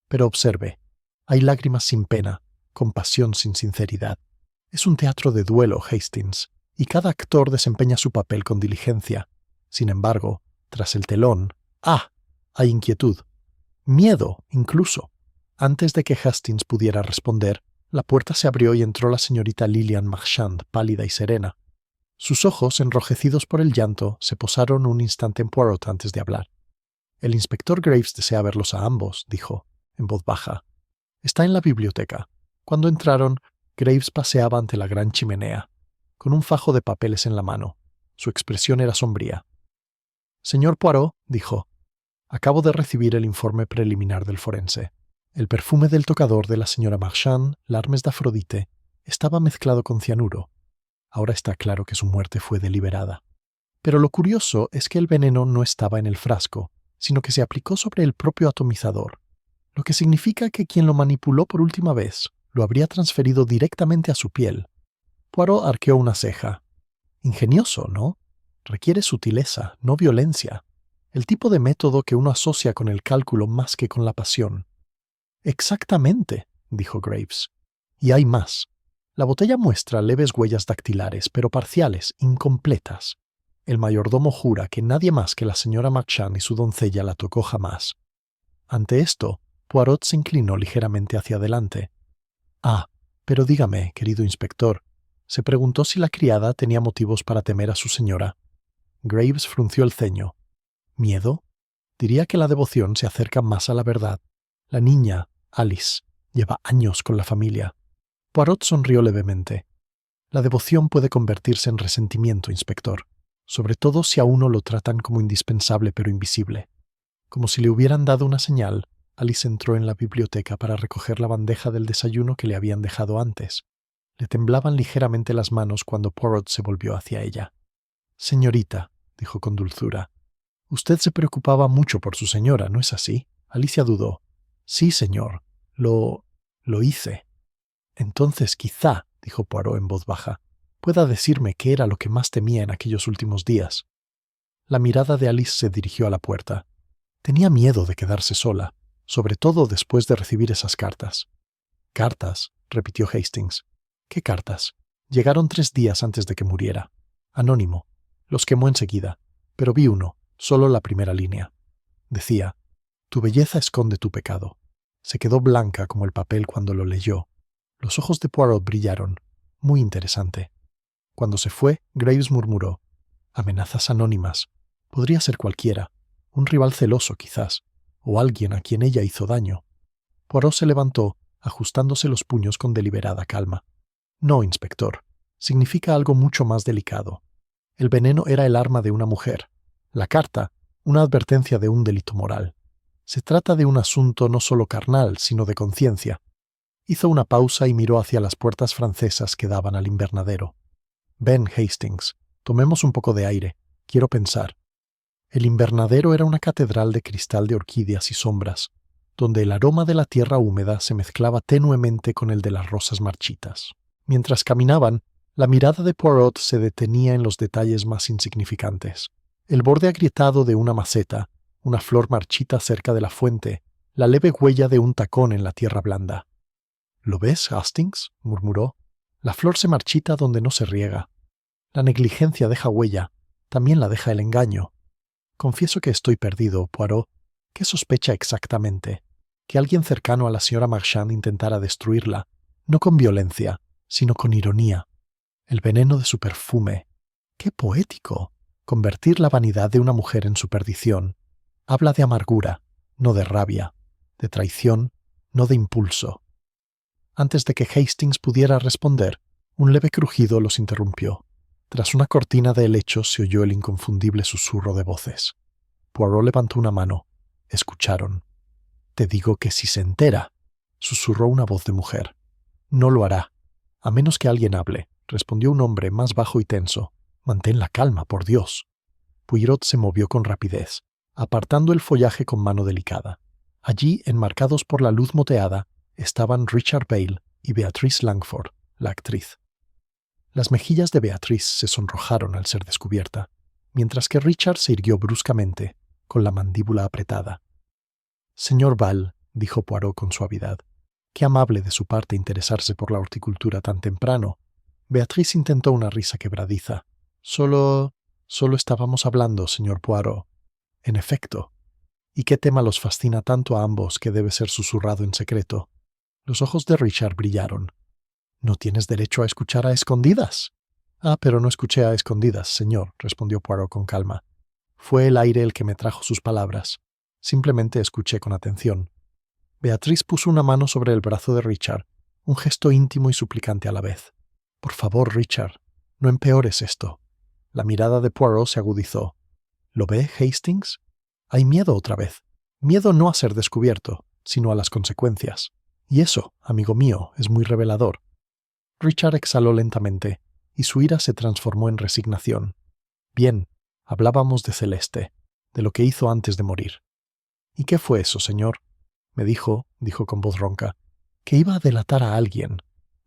Pero observe, hay lágrimas sin pena, compasión sin sinceridad. Es un teatro de duelo, Hastings, y cada actor desempeña su papel con diligencia. Sin embargo, tras el telón, hay inquietud, miedo incluso. Antes de que Hastings pudiera responder, la puerta se abrió y entró la señorita Lillian Marchand, pálida y serena. Sus ojos, enrojecidos por el llanto, se posaron un instante en Poirot antes de hablar. «El inspector Graves desea verlos a ambos», dijo, en voz baja. «Está en la biblioteca». Cuando entraron, Graves paseaba ante la gran chimenea, con un fajo de papeles en la mano. Su expresión era sombría. «Señor Poirot», dijo, «acabo de recibir el informe preliminar del forense. El perfume del tocador de la señora Marchand, l'Armes d'Afrodite, estaba mezclado con cianuro. Ahora está claro que su muerte fue deliberada. Pero lo curioso es que el veneno no estaba en el frasco, sino que se aplicó sobre el propio atomizador, lo que significa que quien lo manipuló por última vez lo habría transferido directamente a su piel». Poirot arqueó una ceja. «Ingenioso, ¿no? Requiere sutileza, no violencia. El tipo de método que uno asocia con el cálculo más que con la pasión». «Exactamente», dijo Graves. «Y hay más. La botella muestra leves huellas dactilares, pero parciales, incompletas. El mayordomo jura que nadie más que la señora Marchand y su doncella la tocó jamás». Ante esto, Poirot se inclinó ligeramente hacia adelante. «Ah, pero dígame, querido inspector», se preguntó si la criada tenía motivos para temer a su señora. Graves frunció el ceño. «¿Miedo? Diría que la devoción se acerca más a la verdad. La niña, Alice, lleva años con la familia». Poirot sonrió levemente. «La devoción puede convertirse en resentimiento, inspector, sobre todo si a uno lo tratan como indispensable pero invisible». Como si le hubieran dado una señal, Alice entró en la biblioteca para recoger la bandeja del desayuno que le habían dejado antes. Le temblaban ligeramente las manos cuando Poirot se volvió hacia ella. «Señorita», dijo con dulzura, «usted se preocupaba mucho por su señora, ¿no es así?» Alicia dudó. «Sí, señor. Lo hice». «Entonces, quizá», dijo Poirot en voz baja, «pueda decirme qué era lo que más temía en aquellos últimos días». La mirada de Alice se dirigió a la puerta. Tenía miedo de quedarse sola, sobre todo después de recibir esas cartas. «Cartas», repitió Hastings. «¿Qué cartas?» «Llegaron 3 días antes de que muriera. Anónimo. Los quemó enseguida, pero vi uno, solo la primera línea. Decía: «Tu belleza esconde tu pecado». Se quedó blanca como el papel cuando lo leyó. Los ojos de Poirot brillaron. Muy interesante. Cuando se fue, Graves murmuró: «Amenazas anónimas. Podría ser cualquiera. Un rival celoso, quizás, o alguien a quien ella hizo daño». Poirot se levantó, ajustándose los puños con deliberada calma. «No, inspector. Significa algo mucho más delicado. El veneno era el arma de una mujer. La carta, una advertencia de un delito moral. Se trata de un asunto no solo carnal, sino de conciencia». Hizo una pausa y miró hacia las puertas francesas que daban al invernadero. «Ven, Hastings, tomemos un poco de aire. Quiero pensar». El invernadero era una catedral de cristal de orquídeas y sombras, donde el aroma de la tierra húmeda se mezclaba tenuemente con el de las rosas marchitas. Mientras caminaban, la mirada de Poirot se detenía en los detalles más insignificantes. El borde agrietado de una maceta, una flor marchita cerca de la fuente, la leve huella de un tacón en la tierra blanda. «¿Lo ves, Hastings?», murmuró. «La flor se marchita donde no se riega. La negligencia deja huella, también la deja el engaño. Confieso que estoy perdido, Poirot. ¿Qué sospecha exactamente? Que alguien cercano a la señora Marchand intentara destruirla, no con violencia, sino con ironía. El veneno de su perfume. ¡Qué poético! Convertir la vanidad de una mujer en su perdición. Habla de amargura, no de rabia, de traición, no de impulso». Antes de que Hastings pudiera responder, un leve crujido los interrumpió. Tras una cortina de helechos se oyó el inconfundible susurro de voces. Poirot levantó una mano. Escucharon. «Te digo que si se entera», susurró una voz de mujer. «No lo hará. A menos que alguien hable», respondió un hombre más bajo y tenso. «Mantén la calma, por Dios». Poirot se movió con rapidez, apartando el follaje con mano delicada. Allí, enmarcados por la luz moteada, estaban Richard Bale y Beatrice Langford, la actriz. Las mejillas de Beatrice se sonrojaron al ser descubierta, mientras que Richard se irguió bruscamente, con la mandíbula apretada. «Señor Ball», dijo Poirot con suavidad, «qué amable de su parte interesarse por la horticultura tan temprano». Beatrice intentó una risa quebradiza. Solo estábamos hablando, señor Poirot». «En efecto». ¿Y qué tema los fascina tanto a ambos que debe ser susurrado en secreto? Los ojos de Richard brillaron. «¿No tienes derecho a escuchar a escondidas?» «Ah, pero no escuché a escondidas, señor», respondió Poirot con calma. «Fue el aire el que me trajo sus palabras. Simplemente escuché con atención». Beatriz puso una mano sobre el brazo de Richard, un gesto íntimo y suplicante a la vez. «Por favor, Richard, no empeores esto». La mirada de Poirot se agudizó. «¿Lo ve, Hastings? Hay miedo otra vez. Miedo no a ser descubierto, sino a las consecuencias. Y eso, amigo mío, es muy revelador». Richard exhaló lentamente, y su ira se transformó en resignación. «Bien, hablábamos de Celeste, de lo que hizo antes de morir». «¿Y qué fue eso, señor?» Me dijo con voz ronca, que iba a delatar a alguien.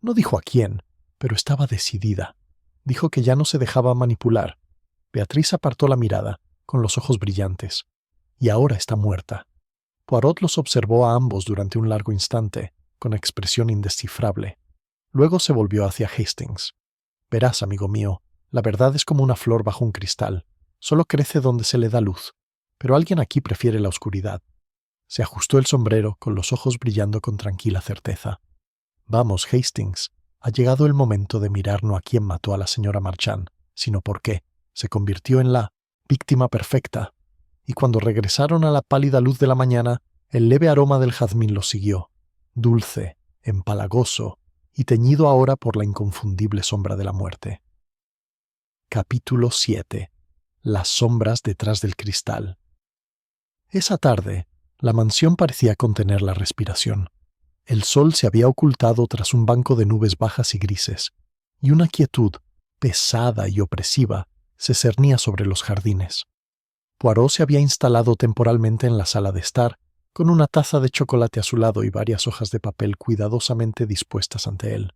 No dijo a quién, pero estaba decidida. Dijo que ya no se dejaba manipular. Beatriz apartó la mirada, con los ojos brillantes. Y ahora está muerta. Poirot los observó a ambos durante un largo instante, con expresión indescifrable. Luego se volvió hacia Hastings. «Verás, amigo mío, la verdad es como una flor bajo un cristal. Solo crece donde se le da luz. Pero alguien aquí prefiere la oscuridad». Se ajustó el sombrero, con los ojos brillando con tranquila certeza. «Vamos, Hastings, ha llegado el momento de mirar no a quién mató a la señora Marchand, sino por qué se convirtió en la víctima perfecta». Y cuando regresaron a la pálida luz de la mañana, el leve aroma del jazmín los siguió, dulce, empalagoso y teñido ahora por la inconfundible sombra de la muerte. Capítulo 7. Las sombras detrás del cristal. Esa tarde, la mansión parecía contener la respiración. El sol se había ocultado tras un banco de nubes bajas y grises, y una quietud, pesada y opresiva, se cernía sobre los jardines. Poirot se había instalado temporalmente en la sala de estar, con una taza de chocolate a su lado y varias hojas de papel cuidadosamente dispuestas ante él.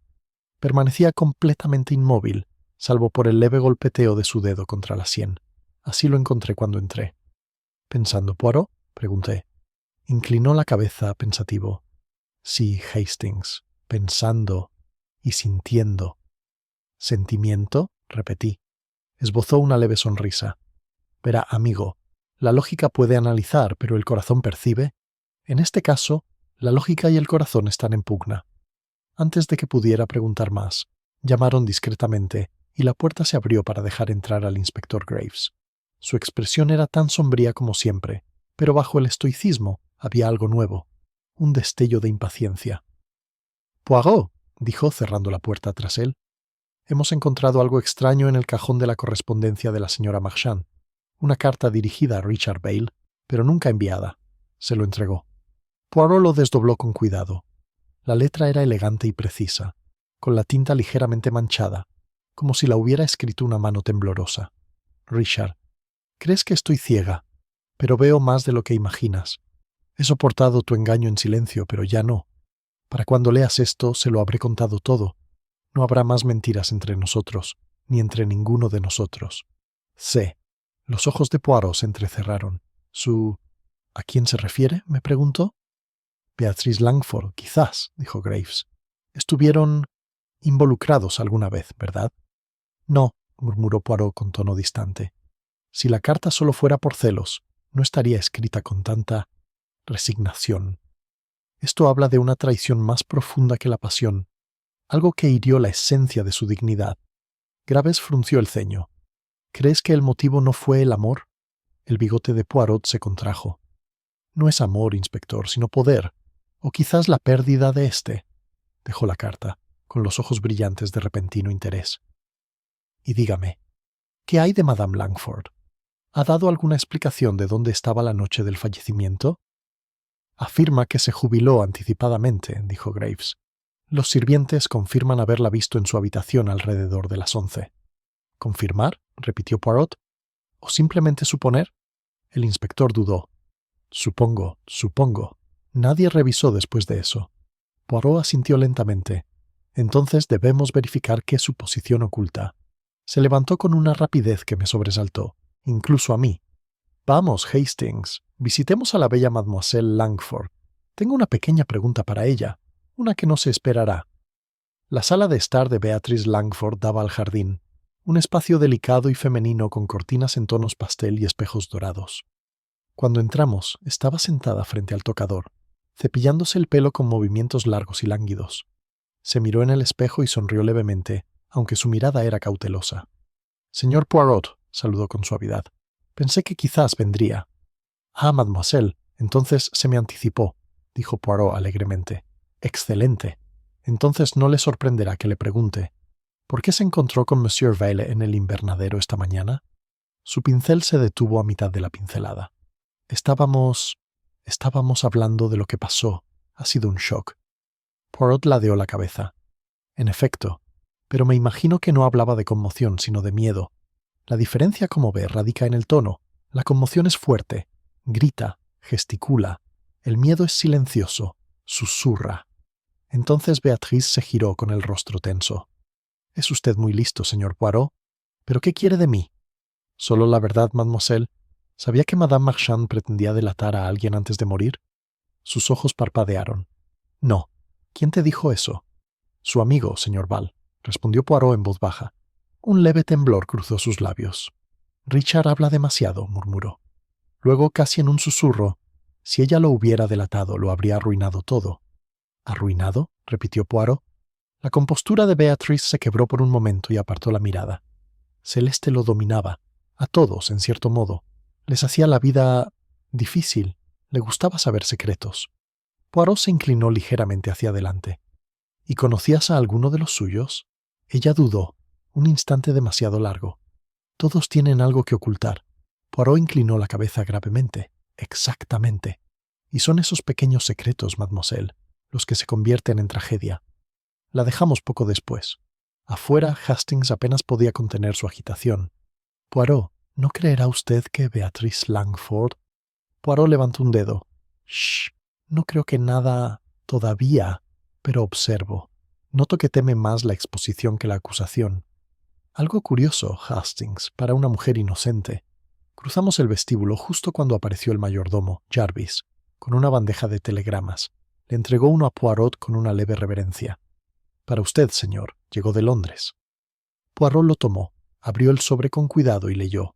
Permanecía completamente inmóvil, salvo por el leve golpeteo de su dedo contra la sien. Así lo encontré cuando entré. «¿Pensando, Poirot?», pregunté. Inclinó la cabeza pensativo. «Sí, Hastings, pensando y sintiendo». «¿Sentimiento?», repetí. Esbozó una leve sonrisa. «Verá, amigo, la lógica puede analizar, pero el corazón percibe. En este caso, la lógica y el corazón están en pugna». Antes de que pudiera preguntar más, llamaron discretamente y la puerta se abrió para dejar entrar al inspector Graves. Su expresión era tan sombría como siempre, pero bajo el estoicismo había algo nuevo, un destello de impaciencia. «Poirot», dijo cerrando la puerta tras él, «hemos encontrado algo extraño en el cajón de la correspondencia de la señora Marchand. Una carta dirigida a Richard Vail, pero nunca enviada». Se lo entregó. Poirot lo desdobló con cuidado. La letra era elegante y precisa, con la tinta ligeramente manchada, como si la hubiera escrito una mano temblorosa. «Richard, crees que estoy ciega, pero veo más de lo que imaginas. He soportado tu engaño en silencio, pero ya no. Para cuando leas esto, se lo habré contado todo. No habrá más mentiras entre nosotros, ni entre ninguno de nosotros. Sé». Los ojos de Poirot se entrecerraron. «¿A quién se refiere?», me preguntó. «Beatrice Langford, quizás», dijo Graves. «Estuvieron involucrados alguna vez, ¿verdad?» «No», murmuró Poirot con tono distante. «Si la carta solo fuera por celos, no estaría escrita con tanta resignación. Esto habla de una traición más profunda que la pasión, algo que hirió la esencia de su dignidad». Graves frunció el ceño. «¿Crees que el motivo no fue el amor?» El bigote de Poirot se contrajo. «No es amor, inspector, sino poder, o quizás la pérdida de éste». Dejó la carta, con los ojos brillantes de repentino interés. «Y dígame, ¿qué hay de Madame Langford? ¿Ha dado alguna explicación de dónde estaba la noche del fallecimiento?» «Afirma que se jubiló anticipadamente», dijo Graves. «Los sirvientes confirman haberla visto en su habitación alrededor de las 11. «¿Confirmar?», repitió Poirot. «¿O simplemente suponer?» El inspector dudó. «Supongo. Nadie revisó después de eso». Poirot asintió lentamente. «Entonces debemos verificar qué suposición oculta». Se levantó con una rapidez que me sobresaltó, incluso a mí. «Vamos, Hastings, visitemos a la bella Mademoiselle Langford. Tengo una pequeña pregunta para ella, una que no se esperará». La sala de estar de Beatrice Langford daba al jardín, un espacio delicado y femenino con cortinas en tonos pastel y espejos dorados. Cuando entramos, estaba sentada frente al tocador, cepillándose el pelo con movimientos largos y lánguidos. Se miró en el espejo y sonrió levemente, aunque su mirada era cautelosa. «Señor Poirot», saludó con suavidad. «Pensé que quizás vendría». «Ah, mademoiselle, entonces se me anticipó», dijo Poirot alegremente. «Excelente. Entonces no le sorprenderá que le pregunte, ¿por qué se encontró con Monsieur Vale en el invernadero esta mañana?» Su pincel se detuvo a mitad de la pincelada. Estábamos hablando de lo que pasó. Ha sido un shock». Poirot ladeó la cabeza. «En efecto, pero me imagino que no hablaba de conmoción, sino de miedo. La diferencia, como ve, radica en el tono. La conmoción es fuerte, grita, gesticula. El miedo es silencioso, susurra». Entonces Beatrice se giró con el rostro tenso. «Es usted muy listo, señor Poirot. ¿Pero qué quiere de mí?» «Solo la verdad, mademoiselle. ¿Sabía que Madame Marchand pretendía delatar a alguien antes de morir?» Sus ojos parpadearon. «No. ¿Quién te dijo eso?» «Su amigo, señor Val», respondió Poirot en voz baja. Un leve temblor cruzó sus labios. «Richard habla demasiado», murmuró. Luego, casi en un susurro, «si ella lo hubiera delatado, lo habría arruinado todo». «¿Arruinado?», repitió Poirot. La compostura de Beatrice se quebró por un momento y apartó la mirada. Celeste lo dominaba. A todos, en cierto modo. Les hacía la vida difícil. Le gustaba saber secretos. Poirot se inclinó ligeramente hacia adelante. «¿Y conocías a alguno de los suyos?» Ella dudó, un instante demasiado largo. «Todos tienen algo que ocultar». Poirot inclinó la cabeza gravemente. «Exactamente. Y son esos pequeños secretos, mademoiselle, los que se convierten en tragedia». La dejamos poco después. Afuera, Hastings apenas podía contener su agitación. «Poirot, ¿no creerá usted que Beatrice Langford?» Poirot levantó un dedo. «Shh, no creo que nada todavía, pero observo. Noto que teme más la exposición que la acusación. Algo curioso, Hastings, para una mujer inocente». Cruzamos el vestíbulo justo cuando apareció el mayordomo, Jarvis, con una bandeja de telegramas. Le entregó uno a Poirot con una leve reverencia. «Para usted, señor. Llegó de Londres». Poirot lo tomó, abrió el sobre con cuidado y leyó.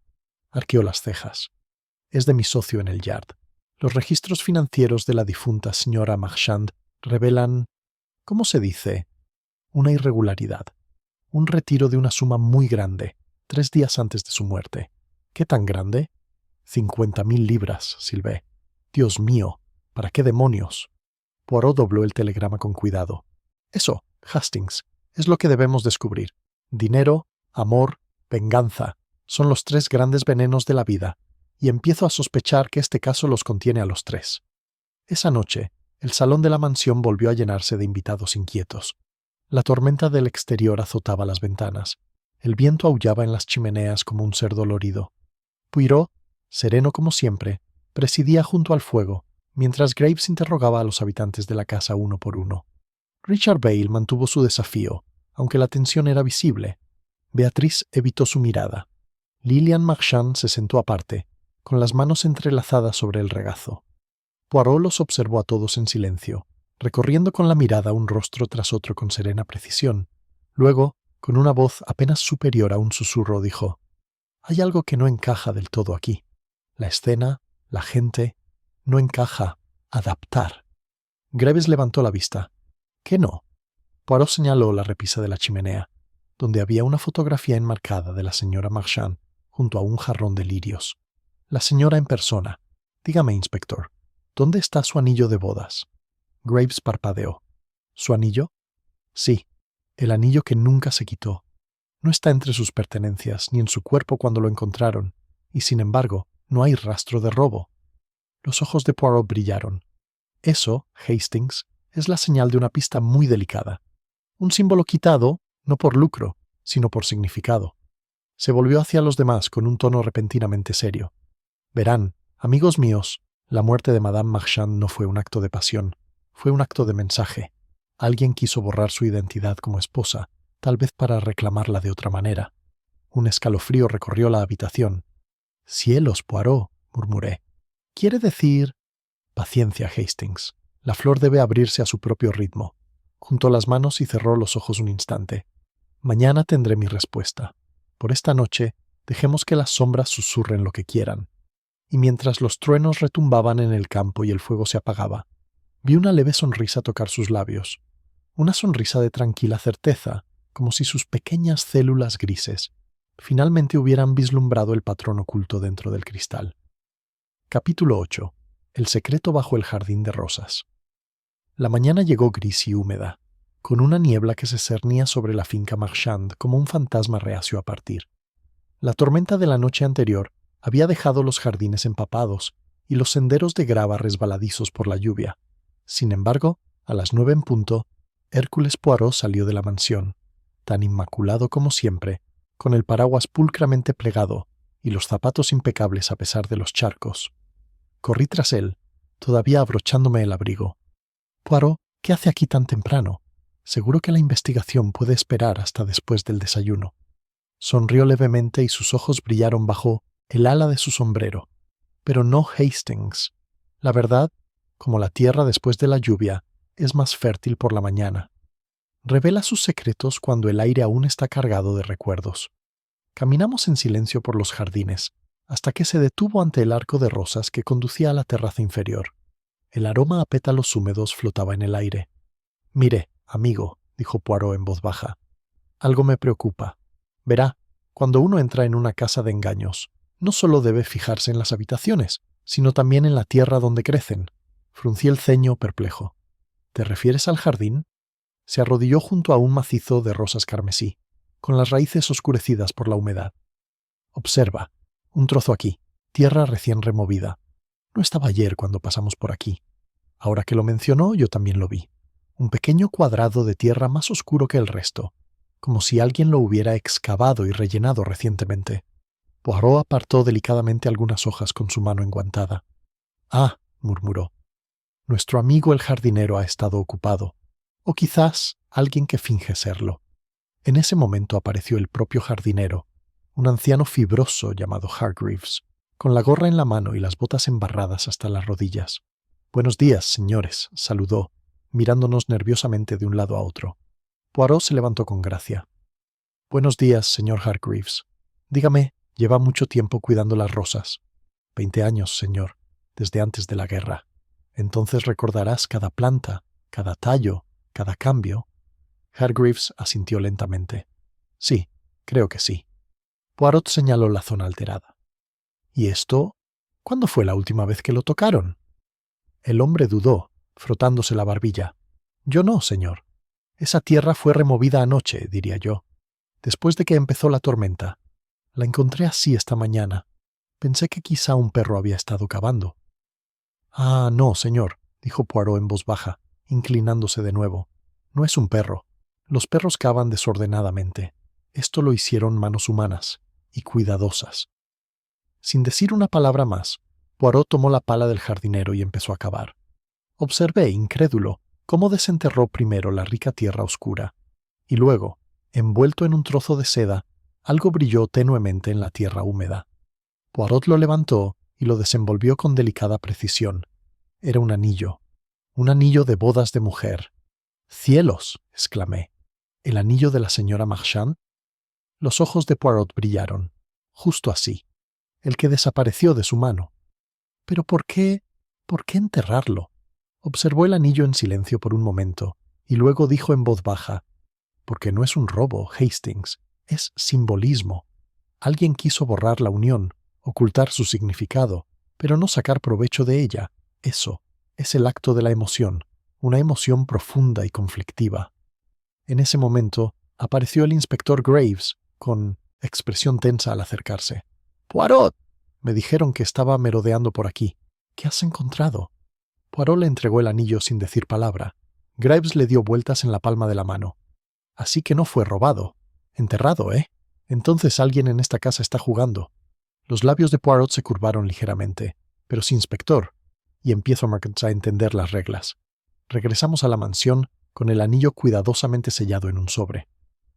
Arqueó las cejas. «Es de mi socio en el Yard. Los registros financieros de la difunta señora Marchand revelan, ¿cómo se dice?, una irregularidad. Un retiro de una suma muy grande, 3 días antes de su muerte. ¿Qué tan grande? 50.000 libras, silbé. Dios mío, ¿para qué demonios?» Poirot dobló el telegrama con cuidado. «Eso, Hastings, es lo que debemos descubrir. Dinero, amor, venganza, son los 3 grandes venenos de la vida, y empiezo a sospechar que este caso los contiene a los 3. Esa noche, el salón de la mansión volvió a llenarse de invitados inquietos. La tormenta del exterior azotaba las ventanas. El viento aullaba en las chimeneas como un ser dolorido. Poirot, sereno como siempre, presidía junto al fuego, mientras Graves interrogaba a los habitantes de la casa uno por uno. Richard Vale mantuvo su desafío, aunque la tensión era visible. Beatrice evitó su mirada. Lilian Marchand se sentó aparte, con las manos entrelazadas sobre el regazo. Poirot los observó a todos en silencio, recorriendo con la mirada un rostro tras otro con serena precisión. Luego, con una voz apenas superior a un susurro, dijo: «Hay algo que no encaja del todo aquí. La escena, la gente, no encaja. Adaptar». Graves levantó la vista. «¿Qué no?» Poirot señaló la repisa de la chimenea, donde había una fotografía enmarcada de la señora Marchand junto a un jarrón de lirios. La señora en persona. Dígame, inspector, ¿dónde está su anillo de bodas?» Graves parpadeó. «¿Su anillo?» «Sí, el anillo que nunca se quitó. No está entre sus pertenencias ni en su cuerpo cuando lo encontraron, y sin embargo, no hay rastro de robo». Los ojos de Poirot brillaron. «Eso, Hastings, es la señal de una pista muy delicada. Un símbolo quitado, no por lucro, sino por significado». Se volvió hacia los demás con un tono repentinamente serio. «Verán, amigos míos, la muerte de Madame Marchand no fue un acto de pasión, fue un acto de mensaje. Alguien quiso borrar su identidad como esposa, tal vez para reclamarla de otra manera». Un escalofrío recorrió la habitación. «Cielos, Poirot», murmuré. «¿Quiere decir...?» «Paciencia, Hastings. La flor debe abrirse a su propio ritmo». Juntó las manos y cerró los ojos un instante. «Mañana tendré mi respuesta. Por esta noche, dejemos que las sombras susurren lo que quieran». y mientras los truenos retumbaban en el campo y el fuego se apagaba, vi una leve sonrisa tocar sus labios, una sonrisa de tranquila certeza, como si sus pequeñas células grises finalmente hubieran vislumbrado el patrón oculto dentro del cristal. Capítulo 8. El secreto bajo el jardín de rosas. La mañana llegó gris y húmeda, con una niebla que se cernía sobre la finca Marchand como un fantasma reacio a partir. La tormenta de la noche anterior había dejado los jardines empapados y los senderos de grava resbaladizos por la lluvia. Sin embargo, a las 9 en punto, Hércules Poirot salió de la mansión, tan inmaculado como siempre, con el paraguas pulcramente plegado y los zapatos impecables a pesar de los charcos. Corrí tras él, todavía abrochándome el abrigo. «Poirot, ¿qué hace aquí tan temprano? Seguro que la investigación puede esperar hasta después del desayuno». Sonrió levemente y sus ojos brillaron bajo el ala de su sombrero. «Pero no Hastings. La verdad, como la tierra después de la lluvia, es más fértil por la mañana. Revela sus secretos cuando el aire aún está cargado de recuerdos». Caminamos en silencio por los jardines, hasta que se detuvo ante el arco de rosas que conducía a la terraza inferior. El aroma a pétalos húmedos flotaba en el aire. «Mire, amigo», dijo Poirot en voz baja, «algo me preocupa. Verá, cuando uno entra en una casa de engaños, no solo debe fijarse en las habitaciones, sino también en la tierra donde crecen». Fruncí el ceño perplejo. «¿Te refieres al jardín?» Se arrodilló junto a un macizo de rosas carmesí, con las raíces oscurecidas por la humedad. «Observa, un trozo aquí, tierra recién removida. No estaba ayer cuando pasamos por aquí. Ahora que lo mencionó, yo también lo vi. Un pequeño cuadrado de tierra más oscuro que el resto, como si alguien lo hubiera excavado y rellenado recientemente». Poirot apartó delicadamente algunas hojas con su mano enguantada. «Ah», murmuró, «nuestro amigo el jardinero ha estado ocupado. O quizás alguien que finge serlo». En ese momento apareció el propio jardinero, un anciano fibroso llamado Hargreaves, con la gorra en la mano y las botas embarradas hasta las rodillas. «Buenos días, señores», saludó, mirándonos nerviosamente de un lado a otro. Poirot se levantó con gracia. «Buenos días, señor Hargreaves. Dígame, ¿lleva mucho tiempo cuidando las rosas?» 20 años, señor, desde antes de la guerra. Entonces recordarás cada planta, cada tallo, cada cambio». Hargreaves asintió lentamente. «Sí, creo que sí». Poirot señaló la zona alterada. «¿Y esto? ¿Cuándo fue la última vez que lo tocaron?» El hombre dudó, frotándose la barbilla. «Yo no, señor. Esa tierra fue removida anoche, diría yo, después de que empezó la tormenta. La encontré así esta mañana. Pensé que quizá un perro había estado cavando». «Ah, no, señor», dijo Poirot en voz baja, inclinándose de nuevo. «No es un perro. Los perros cavan desordenadamente. Esto lo hicieron manos humanas, y cuidadosas». Sin decir una palabra más, Poirot tomó la pala del jardinero y empezó a cavar. Observé, incrédulo, cómo desenterró primero la rica tierra oscura, y luego, envuelto en un trozo de seda, algo brilló tenuemente en la tierra húmeda. Poirot lo levantó y lo desenvolvió con delicada precisión. Era un anillo de bodas de mujer. «¡Cielos!», exclamé. «¿El anillo de la señora Marchand?» Los ojos de Poirot brillaron. «Justo así. El que desapareció de su mano». «¿Pero por qué enterrarlo?» Observó el anillo en silencio por un momento, y luego dijo en voz baja: «Porque no es un robo, Hastings. Es simbolismo. Alguien quiso borrar la unión, ocultar su significado, pero no sacar provecho de ella. Eso es el acto de la emoción, una emoción profunda y conflictiva». En ese momento apareció el inspector Graves, con expresión tensa al acercarse. «¡Poirot!», me dijeron que estaba merodeando por aquí. «¿Qué has encontrado?» Poirot le entregó el anillo sin decir palabra. Graves le dio vueltas en la palma de la mano. «Así que no fue robado. Enterrado, ¿eh? Entonces alguien en esta casa está jugando». Los labios de Poirot se curvaron ligeramente. «Pero sí, inspector, y empiezo a entender las reglas». Regresamos a la mansión con el anillo cuidadosamente sellado en un sobre.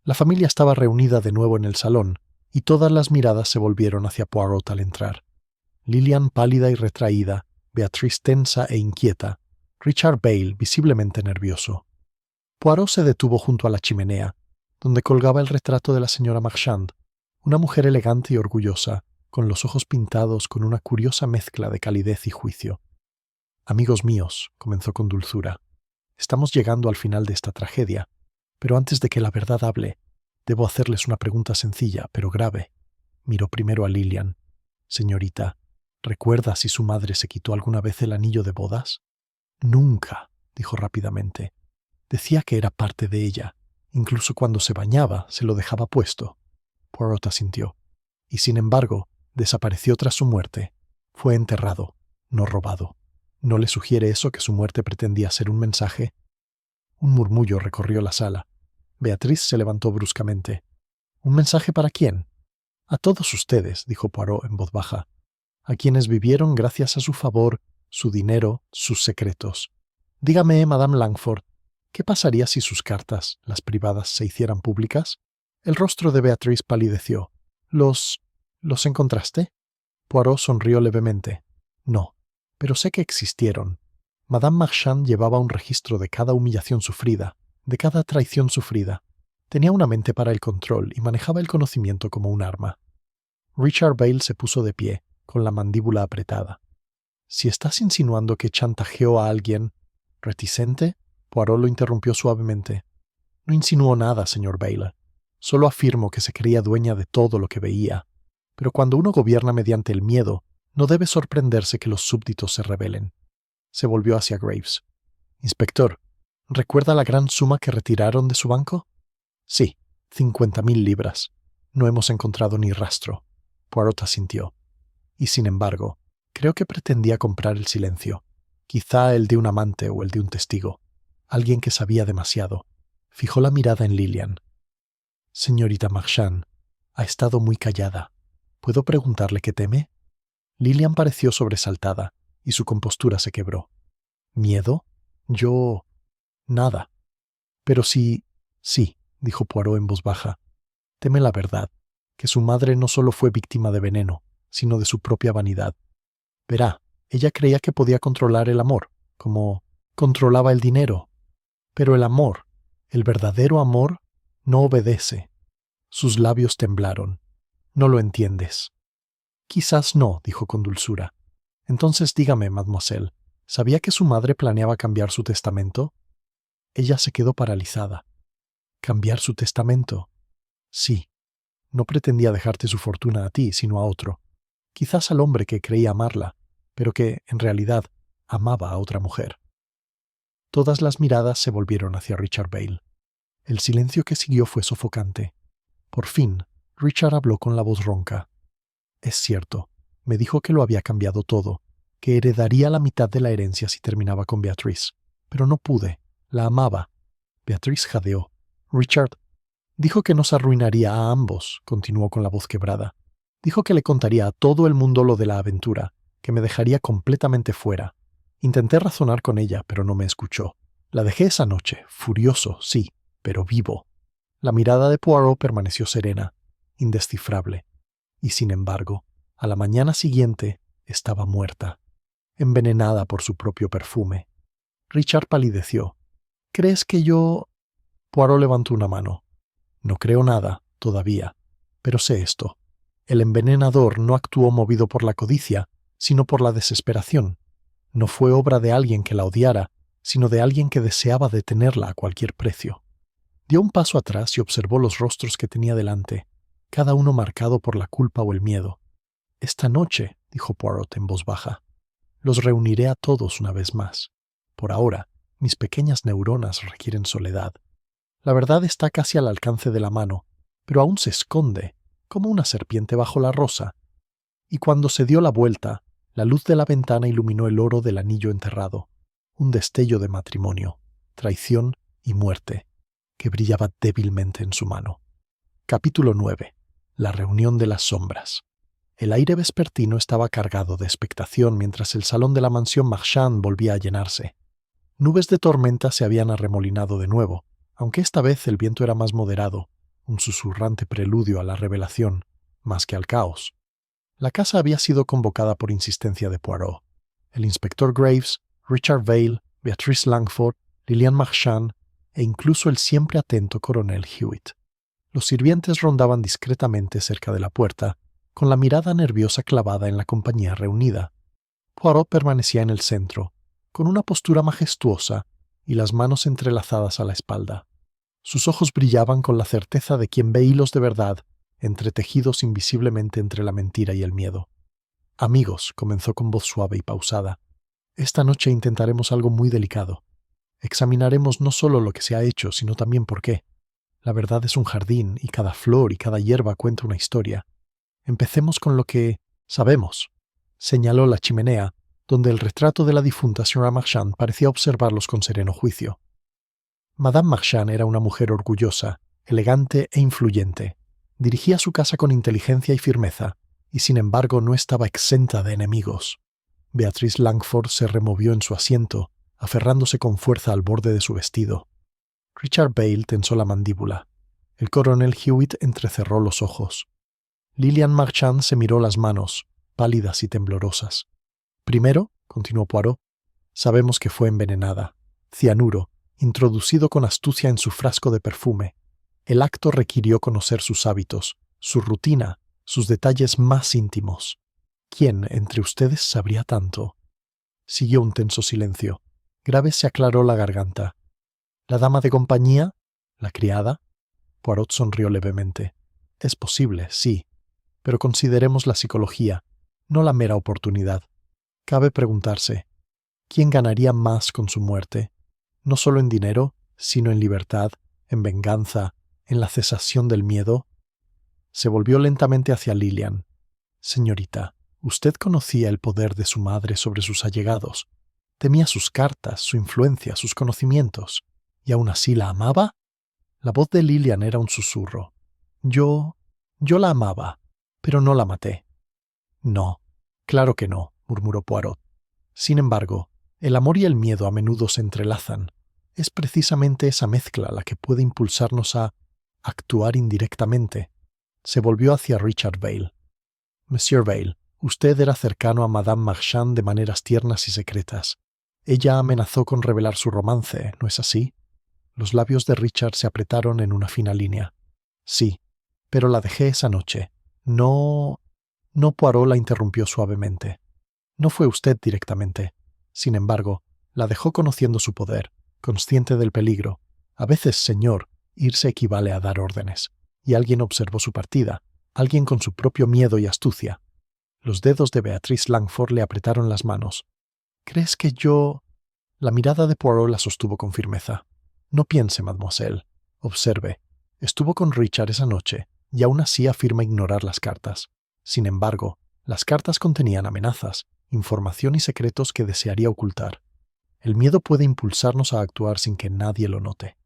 La familia estaba reunida de nuevo en el salón, y todas las miradas se volvieron hacia Poirot al entrar. Lilian pálida y retraída, Beatriz tensa e inquieta, Richard Bale visiblemente nervioso. Poirot se detuvo junto a la chimenea, donde colgaba el retrato de la señora Marchand, una mujer elegante y orgullosa, con los ojos pintados con una curiosa mezcla de calidez y juicio. «Amigos míos», comenzó con dulzura, «estamos llegando al final de esta tragedia, pero antes de que la verdad hable, debo hacerles una pregunta sencilla, pero grave». Miró primero a Lillian. «Señorita, ¿recuerda si su madre se quitó alguna vez el anillo de bodas?» «Nunca», dijo rápidamente. «Decía que era parte de ella. Incluso cuando se bañaba, se lo dejaba puesto». Poirot asintió. «Y sin embargo, desapareció tras su muerte. Fue enterrado, no robado. ¿No le sugiere eso que su muerte pretendía ser un mensaje?» Un murmullo recorrió la sala. Beatriz se levantó bruscamente. «¿Un mensaje para quién?» «A todos ustedes», dijo Poirot en voz baja. «A quienes vivieron gracias a su favor, su dinero, sus secretos. Dígame, Madame Langford, ¿qué pasaría si sus cartas, las privadas, se hicieran públicas?» El rostro de Beatriz palideció. ¿Los encontraste?» Poirot sonrió levemente. «No, pero sé que existieron. Madame Marchand llevaba un registro de cada humillación sufrida, de cada traición sufrida. Tenía una mente para el control y manejaba el conocimiento como un arma». Richard Vail se puso de pie, con la mandíbula apretada. «Si estás insinuando que chantajeó a alguien reticente», Poirot lo interrumpió suavemente. «No insinuó nada, señor Vail. Solo afirmo que se creía dueña de todo lo que veía. Pero cuando uno gobierna mediante el miedo, no debe sorprenderse que los súbditos se rebelen». Se volvió hacia Graves. «Inspector, ¿recuerda la gran suma que retiraron de su banco?» «Sí, 50.000 libras. No hemos encontrado ni rastro». Poirot asintió. «Y sin embargo, creo que pretendía comprar el silencio. Quizá el de un amante o el de un testigo. Alguien que sabía demasiado». Fijó la mirada en Lillian. «Señorita Marchand, ha estado muy callada. ¿Puedo preguntarle qué teme?» Lillian pareció sobresaltada, y su compostura se quebró. «¿Miedo? Yo... nada». «Pero sí, dijo Poirot en voz baja. «Teme la verdad, que su madre no solo fue víctima de veneno, sino de su propia vanidad. Verá, ella creía que podía controlar el amor, como controlaba el dinero. Pero el amor, el verdadero amor, no obedece». Sus labios temblaron. «No lo entiendes». «Quizás no», dijo con dulzura. «Entonces dígame, mademoiselle, ¿sabía que su madre planeaba cambiar su testamento?» Ella se quedó paralizada. «¿Cambiar su testamento?» «Sí. No pretendía dejarte su fortuna a ti, sino a otro. Quizás al hombre que creía amarla, pero que, en realidad, amaba a otra mujer». Todas las miradas se volvieron hacia Richard Vail. El silencio que siguió fue sofocante. Por fin, Richard habló con la voz ronca. «Es cierto, me dijo que lo había cambiado todo, que heredaría la mitad de la herencia si terminaba con Beatriz. Pero no pude, la amaba». Beatriz jadeó. «Richard, dijo que nos arruinaría a ambos», continuó con la voz quebrada. «Dijo que le contaría a todo el mundo lo de la aventura, que me dejaría completamente fuera. Intenté razonar con ella, pero no me escuchó. La dejé esa noche, furioso, sí, pero vivo». La mirada de Poirot permaneció serena, indescifrable. Y sin embargo, a la mañana siguiente estaba muerta, envenenada por su propio perfume. Richard palideció. «¿Crees que yo...?» Poirot levantó una mano. «No creo nada, todavía, pero sé esto. El envenenador no actuó movido por la codicia, sino por la desesperación. No fue obra de alguien que la odiara, sino de alguien que deseaba detenerla a cualquier precio». Dio un paso atrás y observó los rostros que tenía delante, cada uno marcado por la culpa o el miedo. «Esta noche», dijo Poirot en voz baja, «los reuniré a todos una vez más. Por ahora, mis pequeñas neuronas requieren soledad. La verdad está casi al alcance de la mano, pero aún se esconde, como una serpiente bajo la rosa». Y cuando se dio la vuelta, la luz de la ventana iluminó el oro del anillo enterrado, un destello de matrimonio, traición y muerte, que brillaba débilmente en su mano. Capítulo 9. La reunión de las sombras. El aire vespertino estaba cargado de expectación mientras el salón de la mansión Marchand volvía a llenarse. Nubes de tormenta se habían arremolinado de nuevo, aunque esta vez el viento era más moderado, un susurrante preludio a la revelación, más que al caos. La casa había sido convocada por insistencia de Poirot. El inspector Graves, Richard Vail, Beatrice Langford, Lillian Marchand e incluso el siempre atento coronel Hewitt. Los sirvientes rondaban discretamente cerca de la puerta, con la mirada nerviosa clavada en la compañía reunida. Poirot permanecía en el centro, con una postura majestuosa y las manos entrelazadas a la espalda. Sus ojos brillaban con la certeza de quien ve hilos de verdad entretejidos invisiblemente entre la mentira y el miedo. «Amigos», comenzó con voz suave y pausada, «esta noche intentaremos algo muy delicado. Examinaremos no solo lo que se ha hecho, sino también por qué. La verdad es un jardín, y cada flor y cada hierba cuenta una historia. Empecemos con lo que sabemos». Señaló la chimenea, donde el retrato de la difunta señora Marchand parecía observarlos con sereno juicio. Madame Marchand era una mujer orgullosa, elegante e influyente. Dirigía su casa con inteligencia y firmeza, y sin embargo no estaba exenta de enemigos. Beatrice Langford se removió en su asiento, aferrándose con fuerza al borde de su vestido. Richard Vail tensó la mandíbula. El coronel Hewitt entrecerró los ojos. Lilian Marchand se miró las manos, pálidas y temblorosas. «Primero», continuó Poirot, «sabemos que fue envenenada. Cianuro, introducido con astucia en su frasco de perfume. El acto requirió conocer sus hábitos, su rutina, sus detalles más íntimos. ¿Quién entre ustedes sabría tanto?». Siguió un tenso silencio. Graves se aclaró la garganta. «¿La dama de compañía? ¿La criada?». Poirot sonrió levemente. «Es posible, sí. Pero consideremos la psicología, no la mera oportunidad. Cabe preguntarse, ¿quién ganaría más con su muerte? No solo en dinero, sino en libertad, en venganza, en la cesación del miedo». Se volvió lentamente hacia Lilian. «Señorita, usted conocía el poder de su madre sobre sus allegados. Temía sus cartas, su influencia, sus conocimientos. ¿Y aún así la amaba?». La voz de Lilian era un susurro. Yo la amaba, pero no la maté». «No, claro que no», murmuró Poirot. «Sin embargo, el amor y el miedo a menudo se entrelazan. Es precisamente esa mezcla la que puede impulsarnos a actuar indirectamente». Se volvió hacia Richard Vail. «Monsieur Vail, usted era cercano a Madame Marchand de maneras tiernas y secretas. Ella amenazó con revelar su romance, ¿no es así?». Los labios de Richard se apretaron en una fina línea. «Sí, pero la dejé esa noche. No». Poirot la interrumpió suavemente. «No fue usted directamente. Sin embargo, la dejó conociendo su poder, consciente del peligro. A veces, señor, irse equivale a dar órdenes. Y alguien observó su partida, alguien con su propio miedo y astucia». Los dedos de Beatrice Langford le apretaron las manos. «¿Crees que yo...?» La mirada de Poirot la sostuvo con firmeza. «No piense, mademoiselle. Observe. Estuvo con Richard esa noche, y aún así afirma ignorar las cartas. Sin embargo, las cartas contenían amenazas, información y secretos que desearía ocultar. El miedo puede impulsarnos a actuar sin que nadie lo note».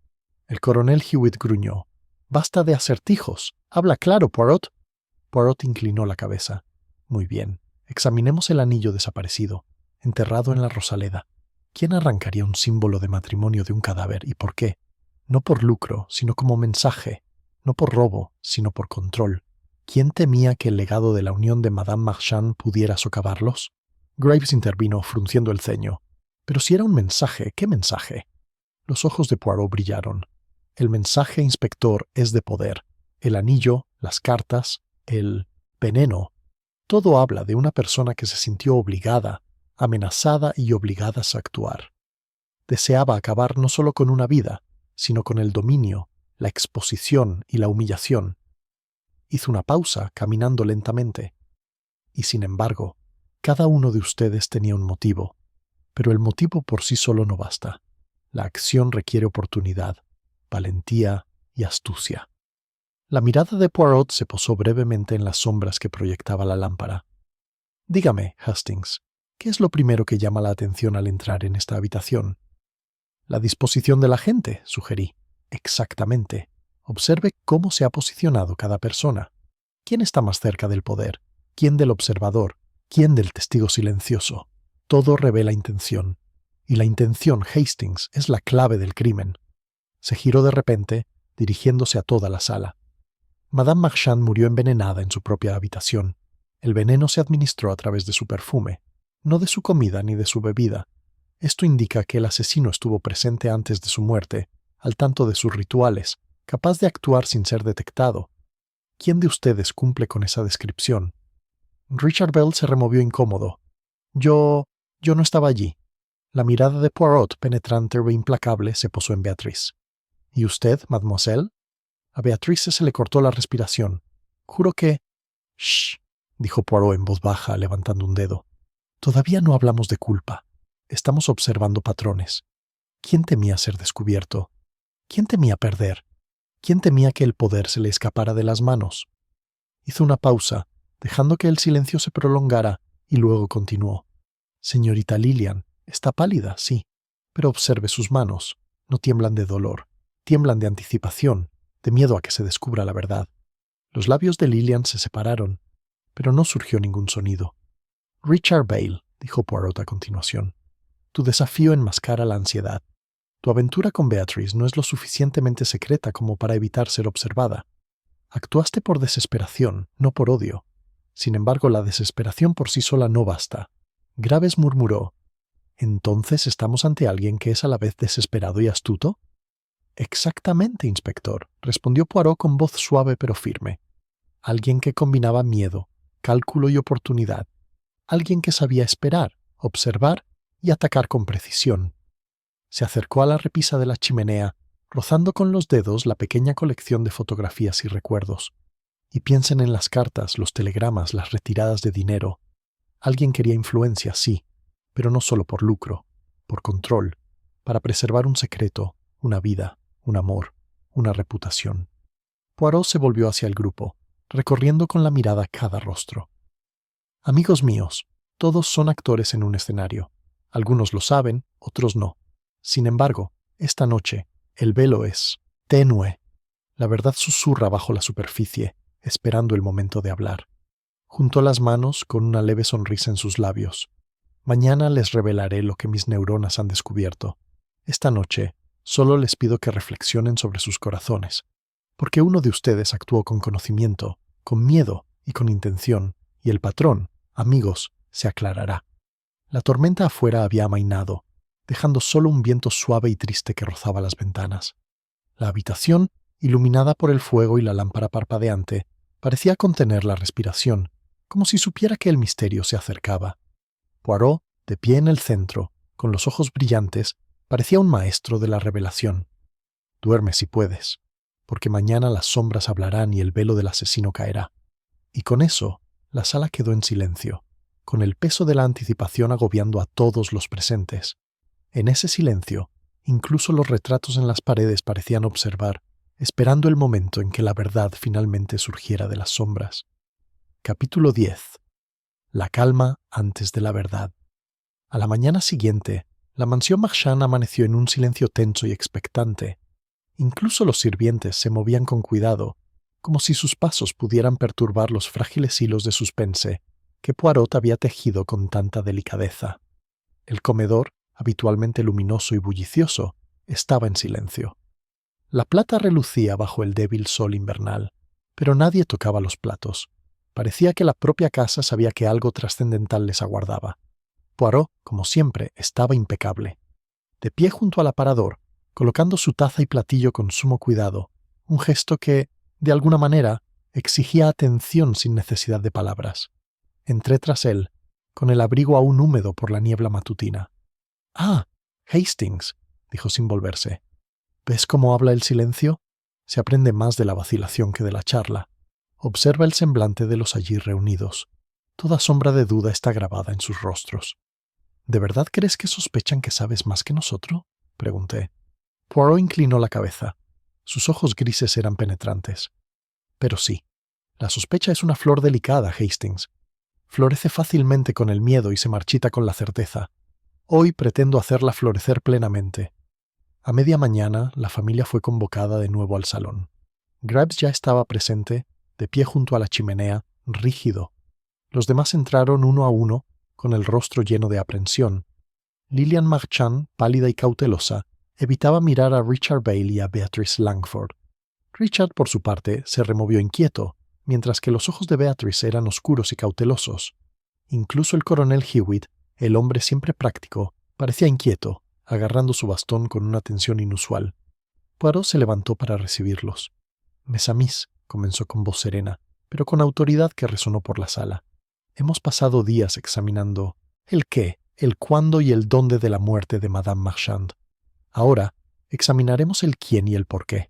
El coronel Hewitt gruñó. «Basta de acertijos. Habla claro, Poirot». Poirot inclinó la cabeza. «Muy bien. Examinemos el anillo desaparecido, enterrado en la Rosaleda. ¿Quién arrancaría un símbolo de matrimonio de un cadáver y por qué? No por lucro, sino como mensaje. No por robo, sino por control. ¿Quién temía que el legado de la unión de Madame Marchand pudiera socavarlos?». Graves intervino, frunciendo el ceño. «Pero si era un mensaje, ¿qué mensaje?». Los ojos de Poirot brillaron. «El mensaje, inspector, es de poder. El anillo, las cartas, el veneno. Todo habla de una persona que se sintió obligada, amenazada y obligada a actuar. Deseaba acabar no solo con una vida, sino con el dominio, la exposición y la humillación». Hizo una pausa, caminando lentamente. «Y sin embargo, cada uno de ustedes tenía un motivo. Pero el motivo por sí solo no basta. La acción requiere oportunidad, valentía y astucia». La mirada de Poirot se posó brevemente en las sombras que proyectaba la lámpara. «Dígame, Hastings, ¿qué es lo primero que llama la atención al entrar en esta habitación?». «La disposición de la gente», sugerí. «Exactamente. Observe cómo se ha posicionado cada persona. ¿Quién está más cerca del poder? ¿Quién del observador? ¿Quién del testigo silencioso? Todo revela intención. Y la intención, Hastings, es la clave del crimen». Se giró de repente, dirigiéndose a toda la sala. Madame Marchand murió envenenada en su propia habitación. El veneno se administró a través de su perfume, no de su comida ni de su bebida. Esto indica que el asesino estuvo presente antes de su muerte, al tanto de sus rituales, capaz de actuar sin ser detectado. ¿Quién de ustedes cumple con esa descripción? Richard Bell se removió incómodo. Yo no estaba allí. La mirada de Poirot, penetrante e implacable, se posó en Beatrice. ¿Y usted, mademoiselle? A Beatrice se le cortó la respiración. Juro que... «Shh», dijo Poirot en voz baja, levantando un dedo. «Todavía no hablamos de culpa. Estamos observando patrones. ¿Quién temía ser descubierto? ¿Quién temía perder? ¿Quién temía que el poder se le escapara de las manos?» Hizo una pausa, dejando que el silencio se prolongara, y luego continuó. «Señorita Lillian, está pálida, sí, pero observe sus manos. No tiemblan de dolor, tiemblan de anticipación, de miedo a que se descubra la verdad». Los labios de Lillian se separaron, pero no surgió ningún sonido. «Richard Bale», dijo Poirot a continuación, «tu desafío enmascara la ansiedad. Tu aventura con Beatrice no es lo suficientemente secreta como para evitar ser observada. Actuaste por desesperación, no por odio. Sin embargo, la desesperación por sí sola no basta». Graves murmuró. «¿Entonces estamos ante alguien que es a la vez desesperado y astuto?» «Exactamente, inspector», respondió Poirot con voz suave pero firme. «Alguien que combinaba miedo, cálculo y oportunidad. Alguien que sabía esperar, observar y atacar con precisión». Se acercó a la repisa de la chimenea, rozando con los dedos la pequeña colección de fotografías y recuerdos. Y piensen en las cartas, los telegramas, las retiradas de dinero. Alguien quería influencia, sí, pero no solo por lucro, por control, para preservar un secreto, una vida, un amor, una reputación. Poirot se volvió hacia el grupo, recorriendo con la mirada cada rostro. «Amigos míos, todos son actores en un escenario. Algunos lo saben, otros no. Sin embargo, esta noche, el velo es tenue. La verdad susurra bajo la superficie, esperando el momento de hablar». Juntó las manos con una leve sonrisa en sus labios. «Mañana les revelaré lo que mis neuronas han descubierto. Esta noche, solo les pido que reflexionen sobre sus corazones, porque uno de ustedes actuó con conocimiento, con miedo y con intención, y el patrón, amigos, se aclarará». La tormenta afuera había amainado, dejando solo un viento suave y triste que rozaba las ventanas. La habitación, iluminada por el fuego y la lámpara parpadeante, parecía contener la respiración, como si supiera que el misterio se acercaba. Poirot, de pie en el centro, con los ojos brillantes, parecía un maestro de la revelación. «Duerme si puedes, porque mañana las sombras hablarán y el velo del asesino caerá». Y con eso, la sala quedó en silencio, con el peso de la anticipación agobiando a todos los presentes. En ese silencio, incluso los retratos en las paredes parecían observar, esperando el momento en que la verdad finalmente surgiera de las sombras. Capítulo 10. La calma antes de la verdad. A la mañana siguiente, la mansión Marchand amaneció en un silencio tenso y expectante. Incluso los sirvientes se movían con cuidado, como si sus pasos pudieran perturbar los frágiles hilos de suspense que Poirot había tejido con tanta delicadeza. El comedor, habitualmente luminoso y bullicioso, estaba en silencio. La plata relucía bajo el débil sol invernal, pero nadie tocaba los platos. Parecía que la propia casa sabía que algo trascendental les aguardaba. Poirot, como siempre, estaba impecable. De pie junto al aparador, colocando su taza y platillo con sumo cuidado, un gesto que, de alguna manera, exigía atención sin necesidad de palabras. Entré tras él, con el abrigo aún húmedo por la niebla matutina. «Ah, Hastings», dijo sin volverse. «¿Ves cómo habla el silencio? Se aprende más de la vacilación que de la charla. Observa el semblante de los allí reunidos. Toda sombra de duda está grabada en sus rostros». «¿De verdad crees que sospechan que sabes más que nosotros?», pregunté. Poirot inclinó la cabeza. Sus ojos grises eran penetrantes. «Pero sí, la sospecha es una flor delicada, Hastings. Florece fácilmente con el miedo y se marchita con la certeza. Hoy pretendo hacerla florecer plenamente». A media mañana, la familia fue convocada de nuevo al salón. Grimes ya estaba presente, de pie junto a la chimenea, rígido. Los demás entraron uno a uno, con el rostro lleno de aprensión. Lillian Marchand, pálida y cautelosa, evitaba mirar a Richard Bale y a Beatrice Langford. Richard, por su parte, se removió inquieto, mientras que los ojos de Beatrice eran oscuros y cautelosos. Incluso el coronel Hewitt, el hombre siempre práctico, parecía inquieto, agarrando su bastón con una tensión inusual. Poirot se levantó para recibirlos. «Mes amis», comenzó con voz serena, pero con autoridad que resonó por la sala. Hemos pasado días examinando el qué, el cuándo y el dónde de la muerte de Madame Marchand. Ahora examinaremos el quién y el por qué.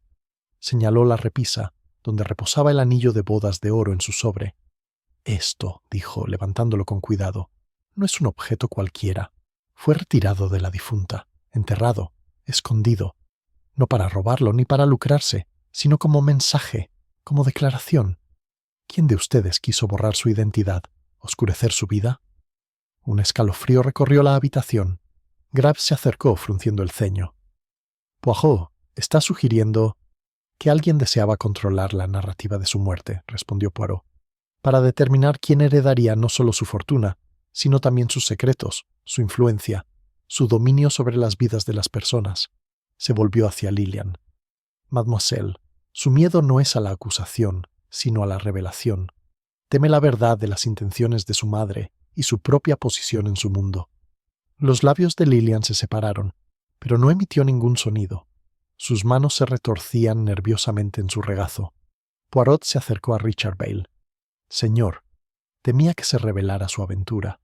Señaló la repisa, donde reposaba el anillo de bodas de oro en su sobre. Esto, dijo, levantándolo con cuidado, no es un objeto cualquiera. Fue retirado de la difunta, enterrado, escondido, no para robarlo ni para lucrarse, sino como mensaje, como declaración. ¿Quién de ustedes quiso borrar su identidad, oscurecer su vida? Un escalofrío recorrió la habitación. Grabs se acercó frunciendo el ceño. Poirot está sugiriendo que alguien deseaba controlar la narrativa de su muerte, respondió Poirot, para determinar quién heredaría no solo su fortuna, sino también sus secretos, su influencia, su dominio sobre las vidas de las personas. Se volvió hacia Lillian. Mademoiselle, su miedo no es a la acusación, sino a la revelación. Teme la verdad de las intenciones de su madre y su propia posición en su mundo. Los labios de Lillian se separaron, pero no emitió ningún sonido. Sus manos se retorcían nerviosamente en su regazo. Poirot se acercó a Richard Vail. Señor, temía que se revelara su aventura.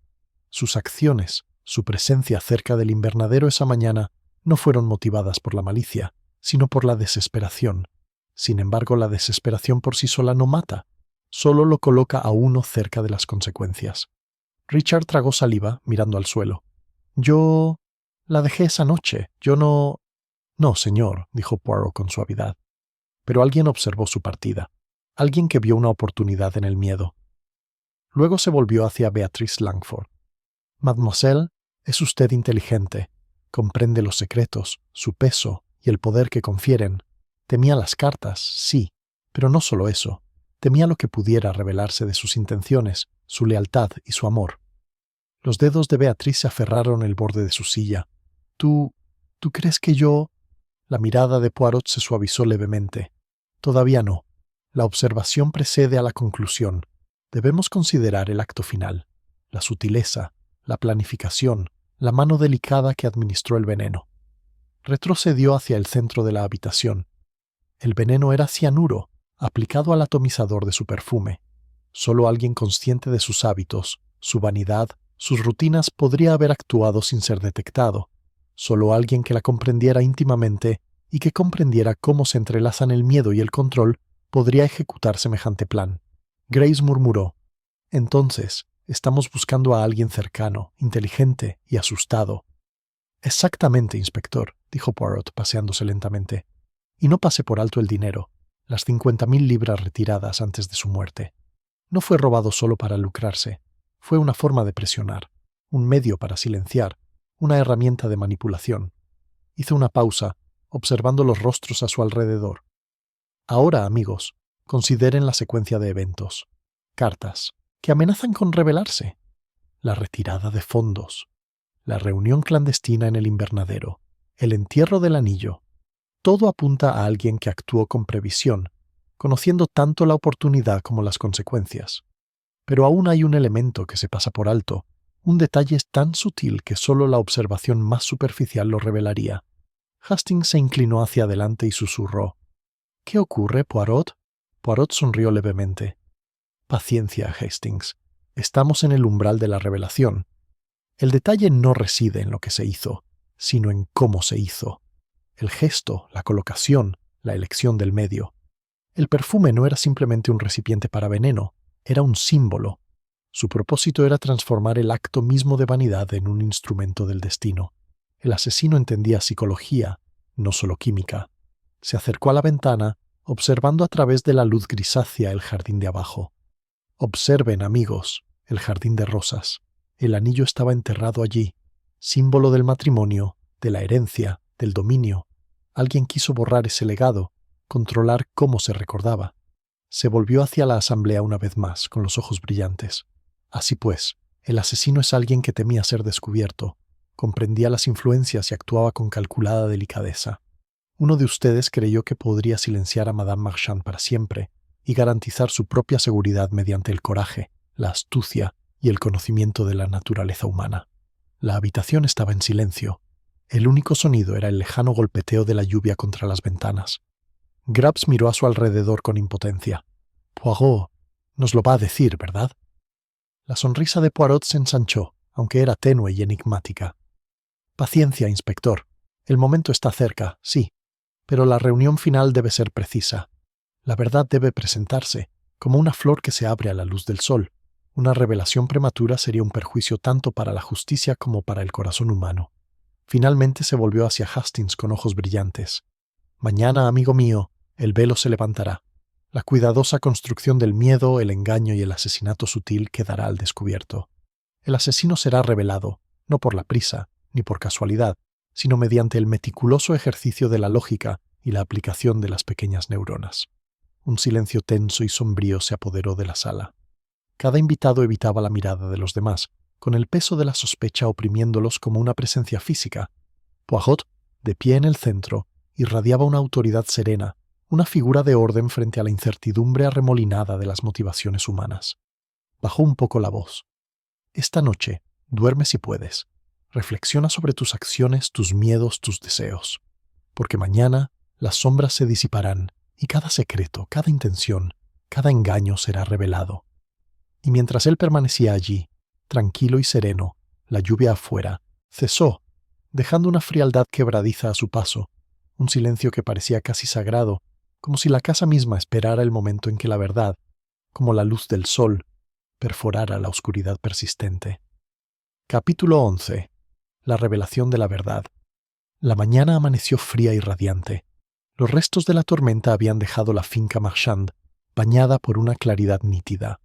Sus acciones, su presencia cerca del invernadero esa mañana, no fueron motivadas por la malicia, sino por la desesperación. Sin embargo, la desesperación por sí sola no mata, solo lo coloca a uno cerca de las consecuencias. Richard tragó saliva, mirando al suelo. Yo la dejé esa noche. Yo no... No, señor, dijo Poirot con suavidad. Pero alguien observó su partida. Alguien que vio una oportunidad en el miedo. Luego se volvió hacia Beatrice Langford. Mademoiselle, es usted inteligente. Comprende los secretos, su peso y el poder que confieren. Temía las cartas, sí, pero no solo eso. Temía lo que pudiera revelarse de sus intenciones, su lealtad y su amor. Los dedos de Beatriz se aferraron el borde de su silla. ¿Tú crees que yo...? La mirada de Poirot se suavizó levemente. Todavía no. La observación precede a la conclusión. Debemos considerar el acto final, la sutileza, la planificación, la mano delicada que administró el veneno. Retrocedió hacia el centro de la habitación. El veneno era cianuro, aplicado al atomizador de su perfume. Solo alguien consciente de sus hábitos, su vanidad, sus rutinas podría haber actuado sin ser detectado. Solo alguien que la comprendiera íntimamente y que comprendiera cómo se entrelazan el miedo y el control podría ejecutar semejante plan. Grace murmuró: «Entonces, estamos buscando a alguien cercano, inteligente y asustado». «Exactamente, inspector», dijo Poirot, paseándose lentamente. «Y no pase por alto el dinero, las 50.000 libras retiradas antes de su muerte. No fue robado solo para lucrarse. Fue una forma de presionar, un medio para silenciar, una herramienta de manipulación». Hizo una pausa, observando los rostros a su alrededor. «Ahora, amigos, consideren la secuencia de eventos. Cartas, que amenazan con revelarse. La retirada de fondos. La reunión clandestina en el invernadero. El entierro del anillo. Todo apunta a alguien que actuó con previsión, conociendo tanto la oportunidad como las consecuencias. Pero aún hay un elemento que se pasa por alto. Un detalle tan sutil que solo la observación más superficial lo revelaría». Hastings se inclinó hacia adelante y susurró: «¿Qué ocurre, Poirot?» Poirot sonrió levemente. «Paciencia, Hastings. Estamos en el umbral de la revelación. El detalle no reside en lo que se hizo, sino en cómo se hizo. El gesto, la colocación, la elección del medio. El perfume no era simplemente un recipiente para veneno, era un símbolo. Su propósito era transformar el acto mismo de vanidad en un instrumento del destino. El asesino entendía psicología, no solo química. Se acercó a la ventana, observando a través de la luz grisácea el jardín de abajo. Observen, amigos, el jardín de rosas. El anillo estaba enterrado allí, símbolo del matrimonio, de la herencia, del dominio. Alguien quiso borrar ese legado, controlar cómo se recordaba. Se volvió hacia la asamblea una vez más, con los ojos brillantes. Así pues, el asesino es alguien que temía ser descubierto. Comprendía las influencias y actuaba con calculada delicadeza. Uno de ustedes creyó que podría silenciar a Madame Marchand para siempre y garantizar su propia seguridad mediante el coraje, la astucia y el conocimiento de la naturaleza humana. La habitación estaba en silencio. El único sonido era el lejano golpeteo de la lluvia contra las ventanas. Grabs miró a su alrededor con impotencia. «Poirot, nos lo va a decir, ¿verdad?» La sonrisa de Poirot se ensanchó, aunque era tenue y enigmática. «Paciencia, inspector. El momento está cerca, sí, pero la reunión final debe ser precisa. La verdad debe presentarse, como una flor que se abre a la luz del sol. Una revelación prematura sería un perjuicio tanto para la justicia como para el corazón humano». Finalmente se volvió hacia Hastings con ojos brillantes. «Mañana, amigo mío, el velo se levantará. La cuidadosa construcción del miedo, el engaño y el asesinato sutil quedará al descubierto. El asesino será revelado, no por la prisa, ni por casualidad, sino mediante el meticuloso ejercicio de la lógica y la aplicación de las pequeñas neuronas». Un silencio tenso y sombrío se apoderó de la sala. Cada invitado evitaba la mirada de los demás, con el peso de la sospecha oprimiéndolos como una presencia física. Poirot, de pie en el centro, irradiaba una autoridad serena, una figura de orden frente a la incertidumbre arremolinada de las motivaciones humanas. Bajó un poco la voz. «Esta noche, duerme si puedes. Reflexiona sobre tus acciones, tus miedos, tus deseos. Porque mañana las sombras se disiparán y cada secreto, cada intención, cada engaño será revelado». Y mientras él permanecía allí, tranquilo y sereno, la lluvia afuera cesó, dejando una frialdad quebradiza a su paso, un silencio que parecía casi sagrado, como si la casa misma esperara el momento en que la verdad, como la luz del sol, perforara la oscuridad persistente. Capítulo 11. La revelación de la verdad. La mañana amaneció fría y radiante. Los restos de la tormenta habían dejado la finca Marchand, bañada por una claridad nítida.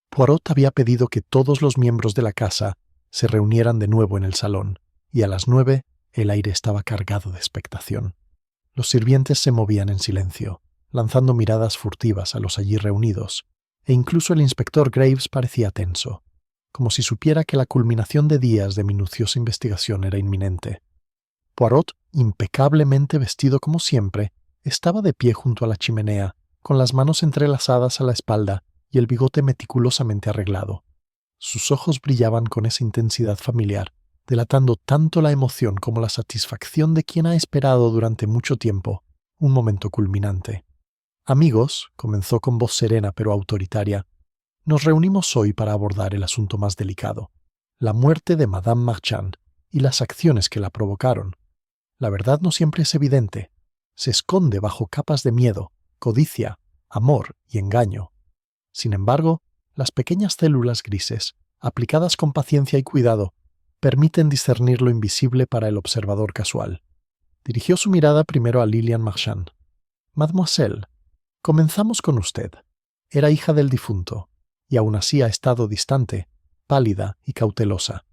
Poirot había pedido que todos los miembros de la casa se reunieran de nuevo en el salón, y a las 9 el aire estaba cargado de expectación. Los sirvientes se movían en silencio, lanzando miradas furtivas a los allí reunidos, e incluso el inspector Graves parecía tenso, como si supiera que la culminación de días de minuciosa investigación era inminente. Poirot, impecablemente vestido como siempre, estaba de pie junto a la chimenea, con las manos entrelazadas a la espalda y el bigote meticulosamente arreglado. Sus ojos brillaban con esa intensidad familiar, delatando tanto la emoción como la satisfacción de quien ha esperado durante mucho tiempo un momento culminante. «Amigos», comenzó con voz serena pero autoritaria, «nos reunimos hoy para abordar el asunto más delicado, la muerte de Madame Marchand y las acciones que la provocaron. La verdad no siempre es evidente. Se esconde bajo capas de miedo, codicia, amor y engaño. Sin embargo, las pequeñas células grises, aplicadas con paciencia y cuidado, permiten discernir lo invisible para el observador casual». Dirigió su mirada primero a Lilian Marchand. «Mademoiselle, comenzamos con usted. Era hija del difunto, y aún así ha estado distante, pálida y cautelosa.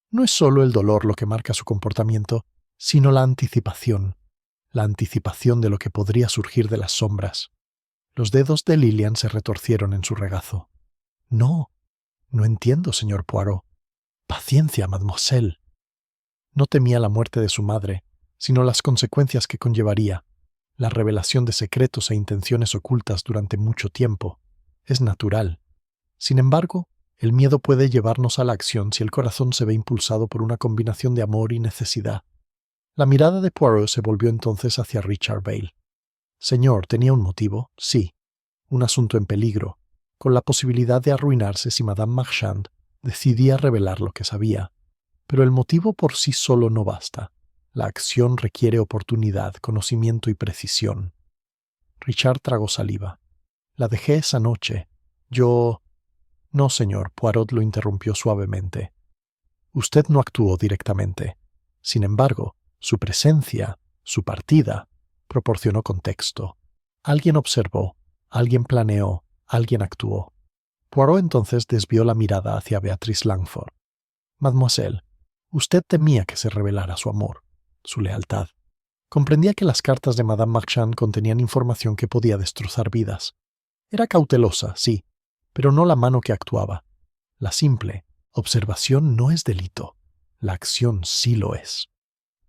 No es solo el dolor lo que marca su comportamiento, sino la anticipación de lo que podría surgir de las sombras». Los dedos de Lilian se retorcieron en su regazo. «No entiendo, señor Poirot. Paciencia, mademoiselle». No temía la muerte de su madre, sino las consecuencias que conllevaría, la revelación de secretos e intenciones ocultas durante mucho tiempo. Es natural. Sin embargo, el miedo puede llevarnos a la acción si el corazón se ve impulsado por una combinación de amor y necesidad. La mirada de Poirot se volvió entonces hacia Richard Vail. «Señor, tenía un motivo, sí, un asunto en peligro, con la posibilidad de arruinarse si Madame Marchand decidía revelar lo que sabía. Pero el motivo por sí solo no basta. La acción requiere oportunidad, conocimiento y precisión». Richard tragó saliva. «La dejé esa noche. Yo...» «No, señor», Poirot lo interrumpió suavemente. «Usted no actuó directamente. Sin embargo, su presencia, su partida, proporcionó contexto. Alguien observó, alguien planeó, alguien actuó». Poirot entonces desvió la mirada hacia Beatrice Langford. «Mademoiselle, usted temía que se revelara su amor, su lealtad. Comprendía que las cartas de Madame Marchand contenían información que podía destrozar vidas. Era cautelosa, sí, pero no la mano que actuaba. La simple observación no es delito. La acción sí lo es».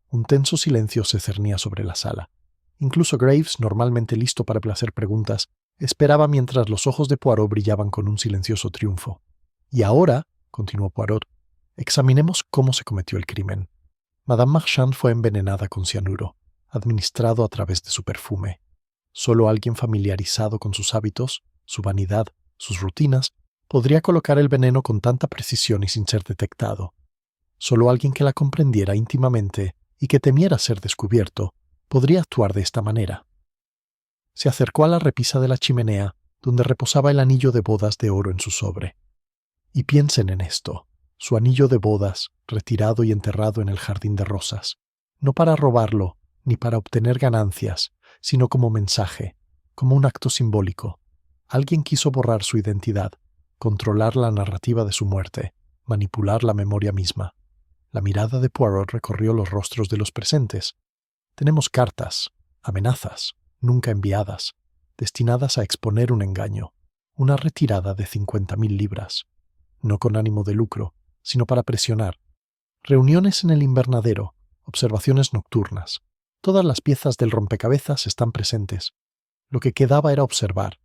Un tenso silencio se cernía sobre la sala. Incluso Graves, normalmente listo para hacer preguntas, esperaba mientras los ojos de Poirot brillaban con un silencioso triunfo. «Y ahora», continuó Poirot, «examinemos cómo se cometió el crimen. Madame Marchand fue envenenada con cianuro, administrado a través de su perfume. Solo alguien familiarizado con sus hábitos, su vanidad, sus rutinas, podría colocar el veneno con tanta precisión y sin ser detectado. Solo alguien que la comprendiera íntimamente y que temiera ser descubierto podría actuar de esta manera. Se acercó a la repisa de la chimenea, donde reposaba el anillo de bodas de oro en su sobre. Y piensen en esto, su anillo de bodas, retirado y enterrado en el jardín de rosas, no para robarlo, ni para obtener ganancias, sino como mensaje, como un acto simbólico. Alguien quiso borrar su identidad, controlar la narrativa de su muerte, manipular la memoria misma. La mirada de Poirot recorrió los rostros de los presentes. Tenemos cartas, amenazas, nunca enviadas, destinadas a exponer un engaño, una retirada de 50.000 libras, no con ánimo de lucro, sino para presionar. Reuniones en el invernadero, observaciones nocturnas. Todas las piezas del rompecabezas están presentes. Lo que quedaba era observar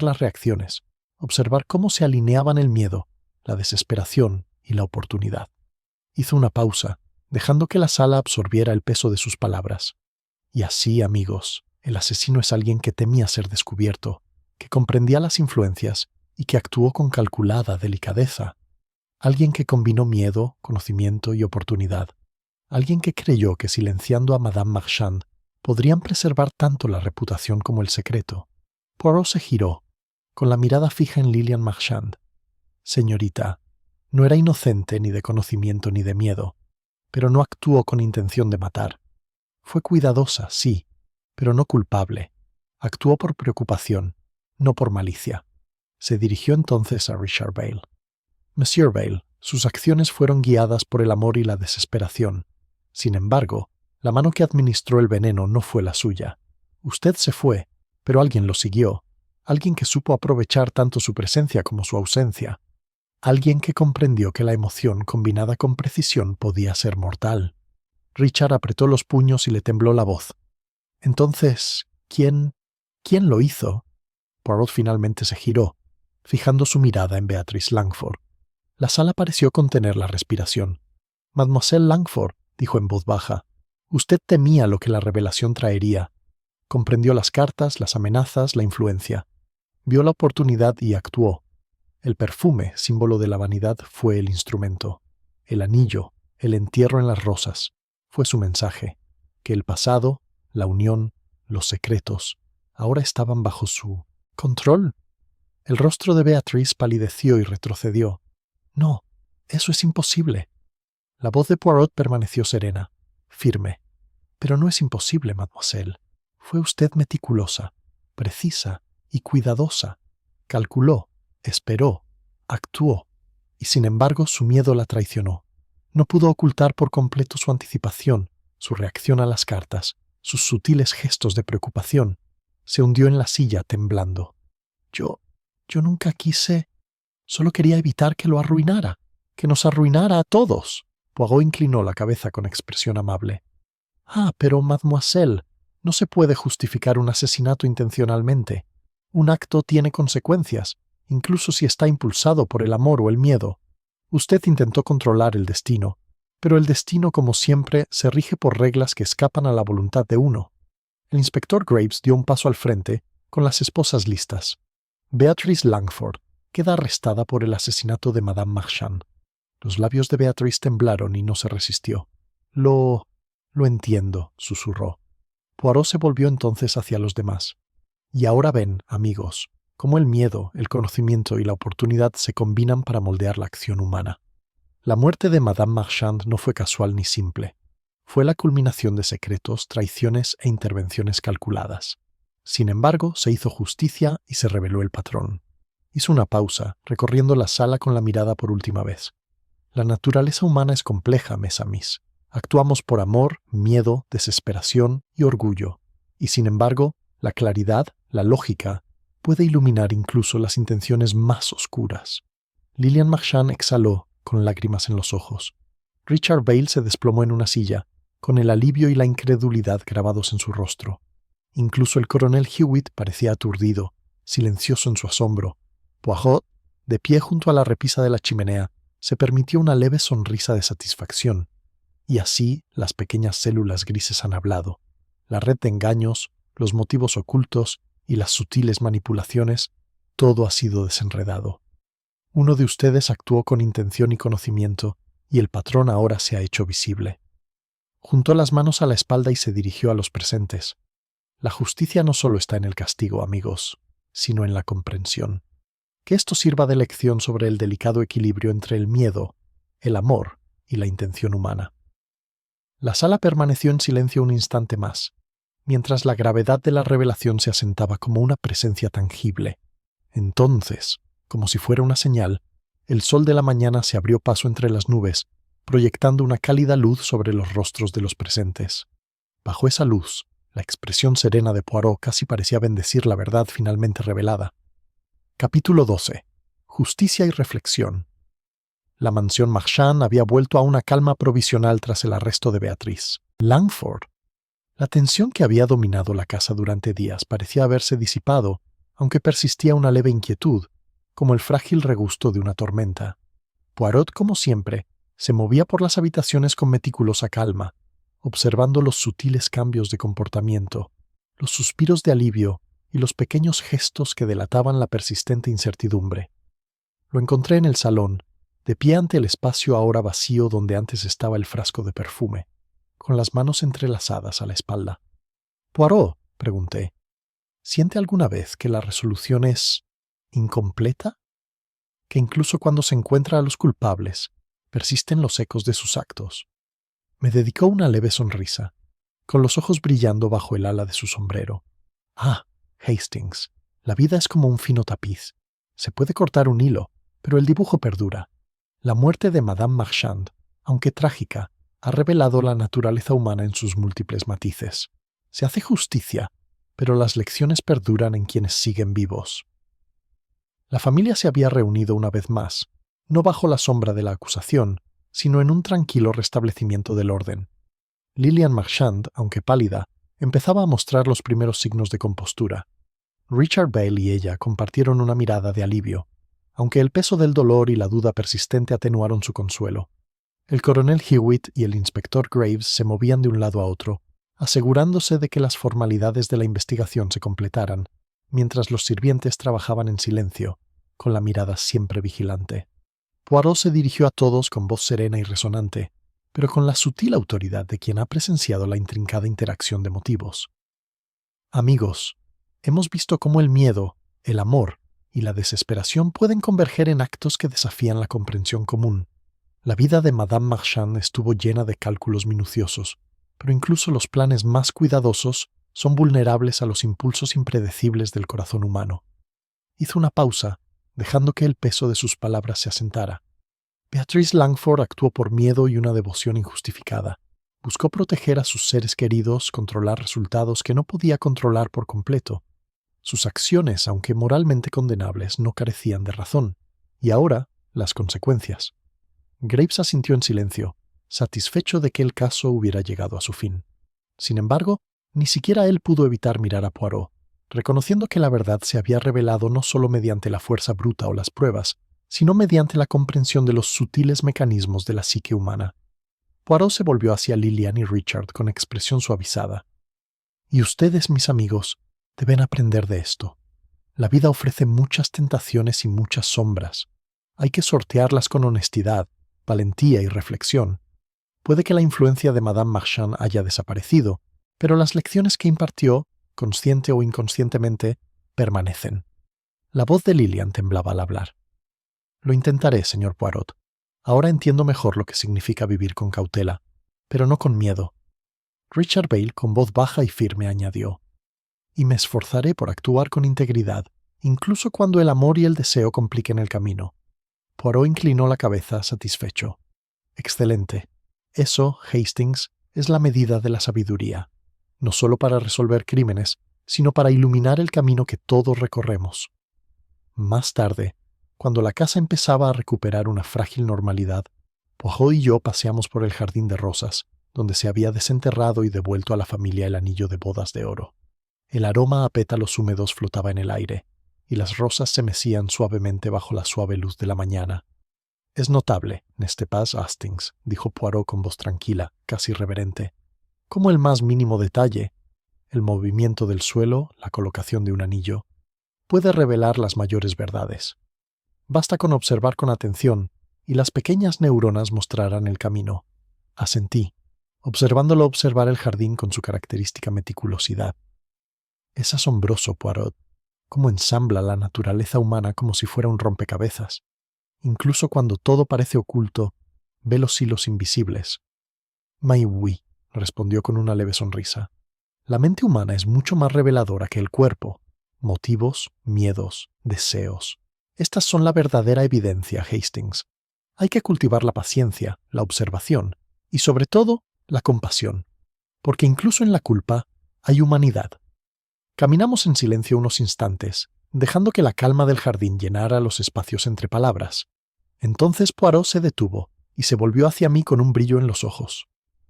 las reacciones, observar cómo se alineaban el miedo, la desesperación y la oportunidad. Hizo una pausa, dejando que la sala absorbiera el peso de sus palabras. Y así, amigos, el asesino es alguien que temía ser descubierto, que comprendía las influencias y que actuó con calculada delicadeza. Alguien que combinó miedo, conocimiento y oportunidad. Alguien que creyó que silenciando a Madame Marchand podrían preservar tanto la reputación como el secreto. Poirot se giró, con la mirada fija en Lilian Marchand. Señorita, no era inocente ni de conocimiento ni de miedo, pero no actuó con intención de matar. Fue cuidadosa, sí, pero no culpable. Actuó por preocupación, no por malicia. Se dirigió entonces a Richard Vail. Monsieur Vail, sus acciones fueron guiadas por el amor y la desesperación. Sin embargo, la mano que administró el veneno no fue la suya. Usted se fue, pero alguien lo siguió. Alguien que supo aprovechar tanto su presencia como su ausencia. Alguien que comprendió que la emoción combinada con precisión podía ser mortal. Richard apretó los puños y le tembló la voz. Entonces, ¿quién lo hizo? Poirot finalmente se giró, fijando su mirada en Beatrice Langford. La sala pareció contener la respiración. Mademoiselle Langford, dijo en voz baja, usted temía lo que la revelación traería. Comprendió las cartas, las amenazas, la influencia. Vio la oportunidad y actuó. El perfume, símbolo de la vanidad, fue el instrumento. El anillo, el entierro en las rosas, fue su mensaje. Que el pasado, la unión, los secretos, ahora estaban bajo su control. El rostro de Beatrice palideció y retrocedió. No, eso es imposible. La voz de Poirot permaneció serena, firme. Pero no es imposible, mademoiselle. Fue usted meticulosa, precisa y cuidadosa. Calculó, esperó, actuó, y sin embargo su miedo la traicionó. No pudo ocultar por completo su anticipación, su reacción a las cartas, sus sutiles gestos de preocupación. Se hundió en la silla temblando. Yo nunca quise. Solo quería evitar que lo arruinara, que nos arruinara a todos. Poirot inclinó la cabeza con expresión amable. Ah, pero mademoiselle, no se puede justificar un asesinato intencionalmente. Un acto tiene consecuencias, incluso si está impulsado por el amor o el miedo. Usted intentó controlar el destino, pero el destino, como siempre, se rige por reglas que escapan a la voluntad de uno. El inspector Graves dio un paso al frente, con las esposas listas. Beatrice Langford queda arrestada por el asesinato de Madame Marchand. Los labios de Beatrice temblaron y no se resistió. Lo entiendo, susurró. Poirot se volvió entonces hacia los demás. Y ahora ven, amigos, cómo el miedo, el conocimiento y la oportunidad se combinan para moldear la acción humana. La muerte de Madame Marchand no fue casual ni simple. Fue la culminación de secretos, traiciones e intervenciones calculadas. Sin embargo, se hizo justicia y se reveló el patrón. Hizo una pausa, recorriendo la sala con la mirada por última vez. La naturaleza humana es compleja, mes amis. Actuamos por amor, miedo, desesperación y orgullo. Y sin embargo, la claridad, la lógica, puede iluminar incluso las intenciones más oscuras. Lilian Marchand exhaló, con lágrimas en los ojos. Richard Vail se desplomó en una silla, con el alivio y la incredulidad grabados en su rostro. Incluso el coronel Hewitt parecía aturdido, silencioso en su asombro. Poirot, de pie junto a la repisa de la chimenea, se permitió una leve sonrisa de satisfacción. Y así las pequeñas células grises han hablado. La red de engaños, los motivos ocultos y las sutiles manipulaciones, todo ha sido desenredado. Uno de ustedes actuó con intención y conocimiento, y el patrón ahora se ha hecho visible. Juntó las manos a la espalda y se dirigió a los presentes. La justicia no solo está en el castigo, amigos, sino en la comprensión. Que esto sirva de lección sobre el delicado equilibrio entre el miedo, el amor y la intención humana. La sala permaneció en silencio un instante más, mientras la gravedad de la revelación se asentaba como una presencia tangible. Entonces, como si fuera una señal, el sol de la mañana se abrió paso entre las nubes, proyectando una cálida luz sobre los rostros de los presentes. Bajo esa luz, la expresión serena de Poirot casi parecía bendecir la verdad finalmente revelada. Capítulo 12. Justicia y reflexión. La mansión Marchand había vuelto a una calma provisional tras el arresto de Beatrice Langford. La tensión que había dominado la casa durante días parecía haberse disipado, aunque persistía una leve inquietud, como el frágil regusto de una tormenta. Poirot, como siempre, se movía por las habitaciones con meticulosa calma, observando los sutiles cambios de comportamiento, los suspiros de alivio y los pequeños gestos que delataban la persistente incertidumbre. Lo encontré en el salón, de pie ante el espacio ahora vacío donde antes estaba el frasco de perfume, con las manos entrelazadas a la espalda. «Poirot», pregunté, «¿siente alguna vez que la resolución es incompleta? Que incluso cuando se encuentra a los culpables, persisten los ecos de sus actos». Me dedicó una leve sonrisa, con los ojos brillando bajo el ala de su sombrero. «Ah, Hastings, la vida es como un fino tapiz. Se puede cortar un hilo, pero el dibujo perdura. La muerte de Madame Marchand, aunque trágica, ha revelado la naturaleza humana en sus múltiples matices. Se hace justicia, pero las lecciones perduran en quienes siguen vivos». La familia se había reunido una vez más, no bajo la sombra de la acusación, sino en un tranquilo restablecimiento del orden. Lilian Marchand, aunque pálida, empezaba a mostrar los primeros signos de compostura. Richard Bale y ella compartieron una mirada de alivio, aunque el peso del dolor y la duda persistente atenuaron su consuelo. El coronel Hewitt y el inspector Graves se movían de un lado a otro, asegurándose de que las formalidades de la investigación se completaran, mientras los sirvientes trabajaban en silencio, con la mirada siempre vigilante. Poirot se dirigió a todos con voz serena y resonante, pero con la sutil autoridad de quien ha presenciado la intrincada interacción de motivos. «Amigos, hemos visto cómo el miedo, el amor y la desesperación pueden converger en actos que desafían la comprensión común. La vida de Madame Marchand estuvo llena de cálculos minuciosos, pero incluso los planes más cuidadosos son vulnerables a los impulsos impredecibles del corazón humano». Hizo una pausa, dejando que el peso de sus palabras se asentara. Beatrice Langford actuó por miedo y una devoción injustificada. Buscó proteger a sus seres queridos, controlar resultados que no podía controlar por completo. Sus acciones, aunque moralmente condenables, no carecían de razón. Y ahora, las consecuencias. Graves asintió en silencio, satisfecho de que el caso hubiera llegado a su fin. Sin embargo, ni siquiera él pudo evitar mirar a Poirot, reconociendo que la verdad se había revelado no solo mediante la fuerza bruta o las pruebas, sino mediante la comprensión de los sutiles mecanismos de la psique humana. Poirot se volvió hacia Lilian y Richard con expresión suavizada. «Y ustedes, mis amigos, deben aprender de esto. La vida ofrece muchas tentaciones y muchas sombras. Hay que sortearlas con honestidad, valentía y reflexión. Puede que la influencia de Madame Marchand haya desaparecido, pero las lecciones que impartió, consciente o inconscientemente, permanecen». La voz de Lilian temblaba al hablar. «Lo intentaré, señor Poirot. Ahora entiendo mejor lo que significa vivir con cautela, pero no con miedo». Richard Bale, con voz baja y firme, añadió: «Y me esforzaré por actuar con integridad, incluso cuando el amor y el deseo compliquen el camino». Poirot inclinó la cabeza, satisfecho. «Excelente. Eso, Hastings, es la medida de la sabiduría, no solo para resolver crímenes, sino para iluminar el camino que todos recorremos». Más tarde, cuando la casa empezaba a recuperar una frágil normalidad, Poirot y yo paseamos por el jardín de rosas, donde se había desenterrado y devuelto a la familia el anillo de bodas de oro. El aroma a pétalos húmedos flotaba en el aire, y las rosas se mecían suavemente bajo la suave luz de la mañana. «Es notable, N'est-ce pas, Hastings», dijo Poirot con voz tranquila, casi reverente, «cómo el más mínimo detalle, el movimiento del suelo, la colocación de un anillo, puede revelar las mayores verdades». Basta con observar con atención, y las pequeñas neuronas mostrarán el camino. Asentí, observándolo observar el jardín con su característica meticulosidad. Es asombroso, Poirot, cómo ensambla la naturaleza humana como si fuera un rompecabezas. Incluso cuando todo parece oculto, ve los hilos invisibles. Mais oui, respondió con una leve sonrisa. La mente humana es mucho más reveladora que el cuerpo. Motivos, miedos, deseos. Estas son la verdadera evidencia, Hastings. Hay que cultivar la paciencia, la observación y, sobre todo, la compasión. Porque incluso en la culpa hay humanidad. Caminamos en silencio unos instantes, dejando que la calma del jardín llenara los espacios entre palabras. Entonces Poirot se detuvo y se volvió hacia mí con un brillo en los ojos.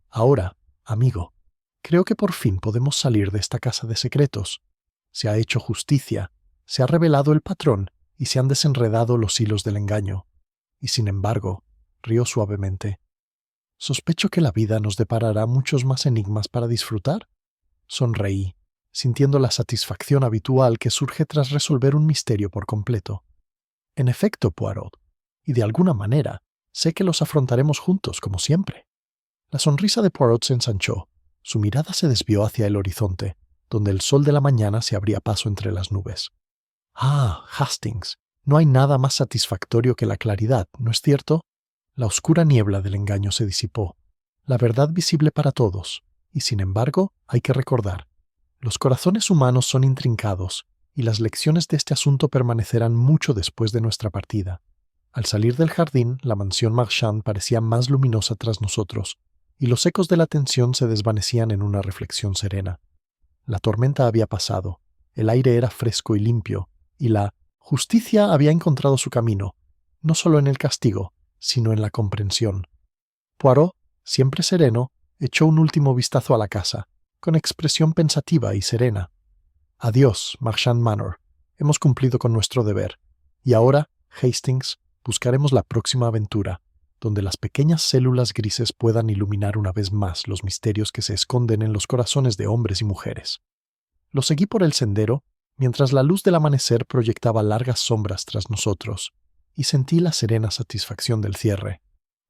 Ahora, amigo, creo que por fin podemos salir de esta casa de secretos. Se ha hecho justicia, se ha revelado el patrón y se han desenredado los hilos del engaño. Y sin embargo, rió suavemente. ¿Sospecho que la vida nos deparará muchos más enigmas para disfrutar? Sonreí, sintiendo la satisfacción habitual que surge tras resolver un misterio por completo. En efecto, Poirot, y de alguna manera, sé que los afrontaremos juntos, como siempre. La sonrisa de Poirot se ensanchó. Su mirada se desvió hacia el horizonte, donde el sol de la mañana se abría paso entre las nubes. Ah, Hastings, no hay nada más satisfactorio que la claridad, ¿no es cierto? La oscura niebla del engaño se disipó, la verdad visible para todos, y sin embargo, hay que recordar, los corazones humanos son intrincados, y las lecciones de este asunto permanecerán mucho después de nuestra partida. Al salir del jardín, la mansión Marchand parecía más luminosa tras nosotros, y los ecos de la tensión se desvanecían en una reflexión serena. La tormenta había pasado, el aire era fresco y limpio, y la justicia había encontrado su camino, no solo en el castigo, sino en la comprensión. Poirot, siempre sereno, echó un último vistazo a la casa, con expresión pensativa y serena. Adiós, Marchand Manor. Hemos cumplido con nuestro deber. Y ahora, Hastings, buscaremos la próxima aventura, donde las pequeñas células grises puedan iluminar una vez más los misterios que se esconden en los corazones de hombres y mujeres. Lo seguí por el sendero, mientras la luz del amanecer proyectaba largas sombras tras nosotros, y sentí la serena satisfacción del cierre.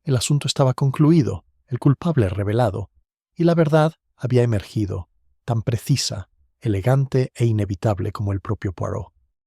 El asunto estaba concluido, el culpable revelado, y la verdad había emergido, tan precisa, elegante e inevitable como el propio Poirot.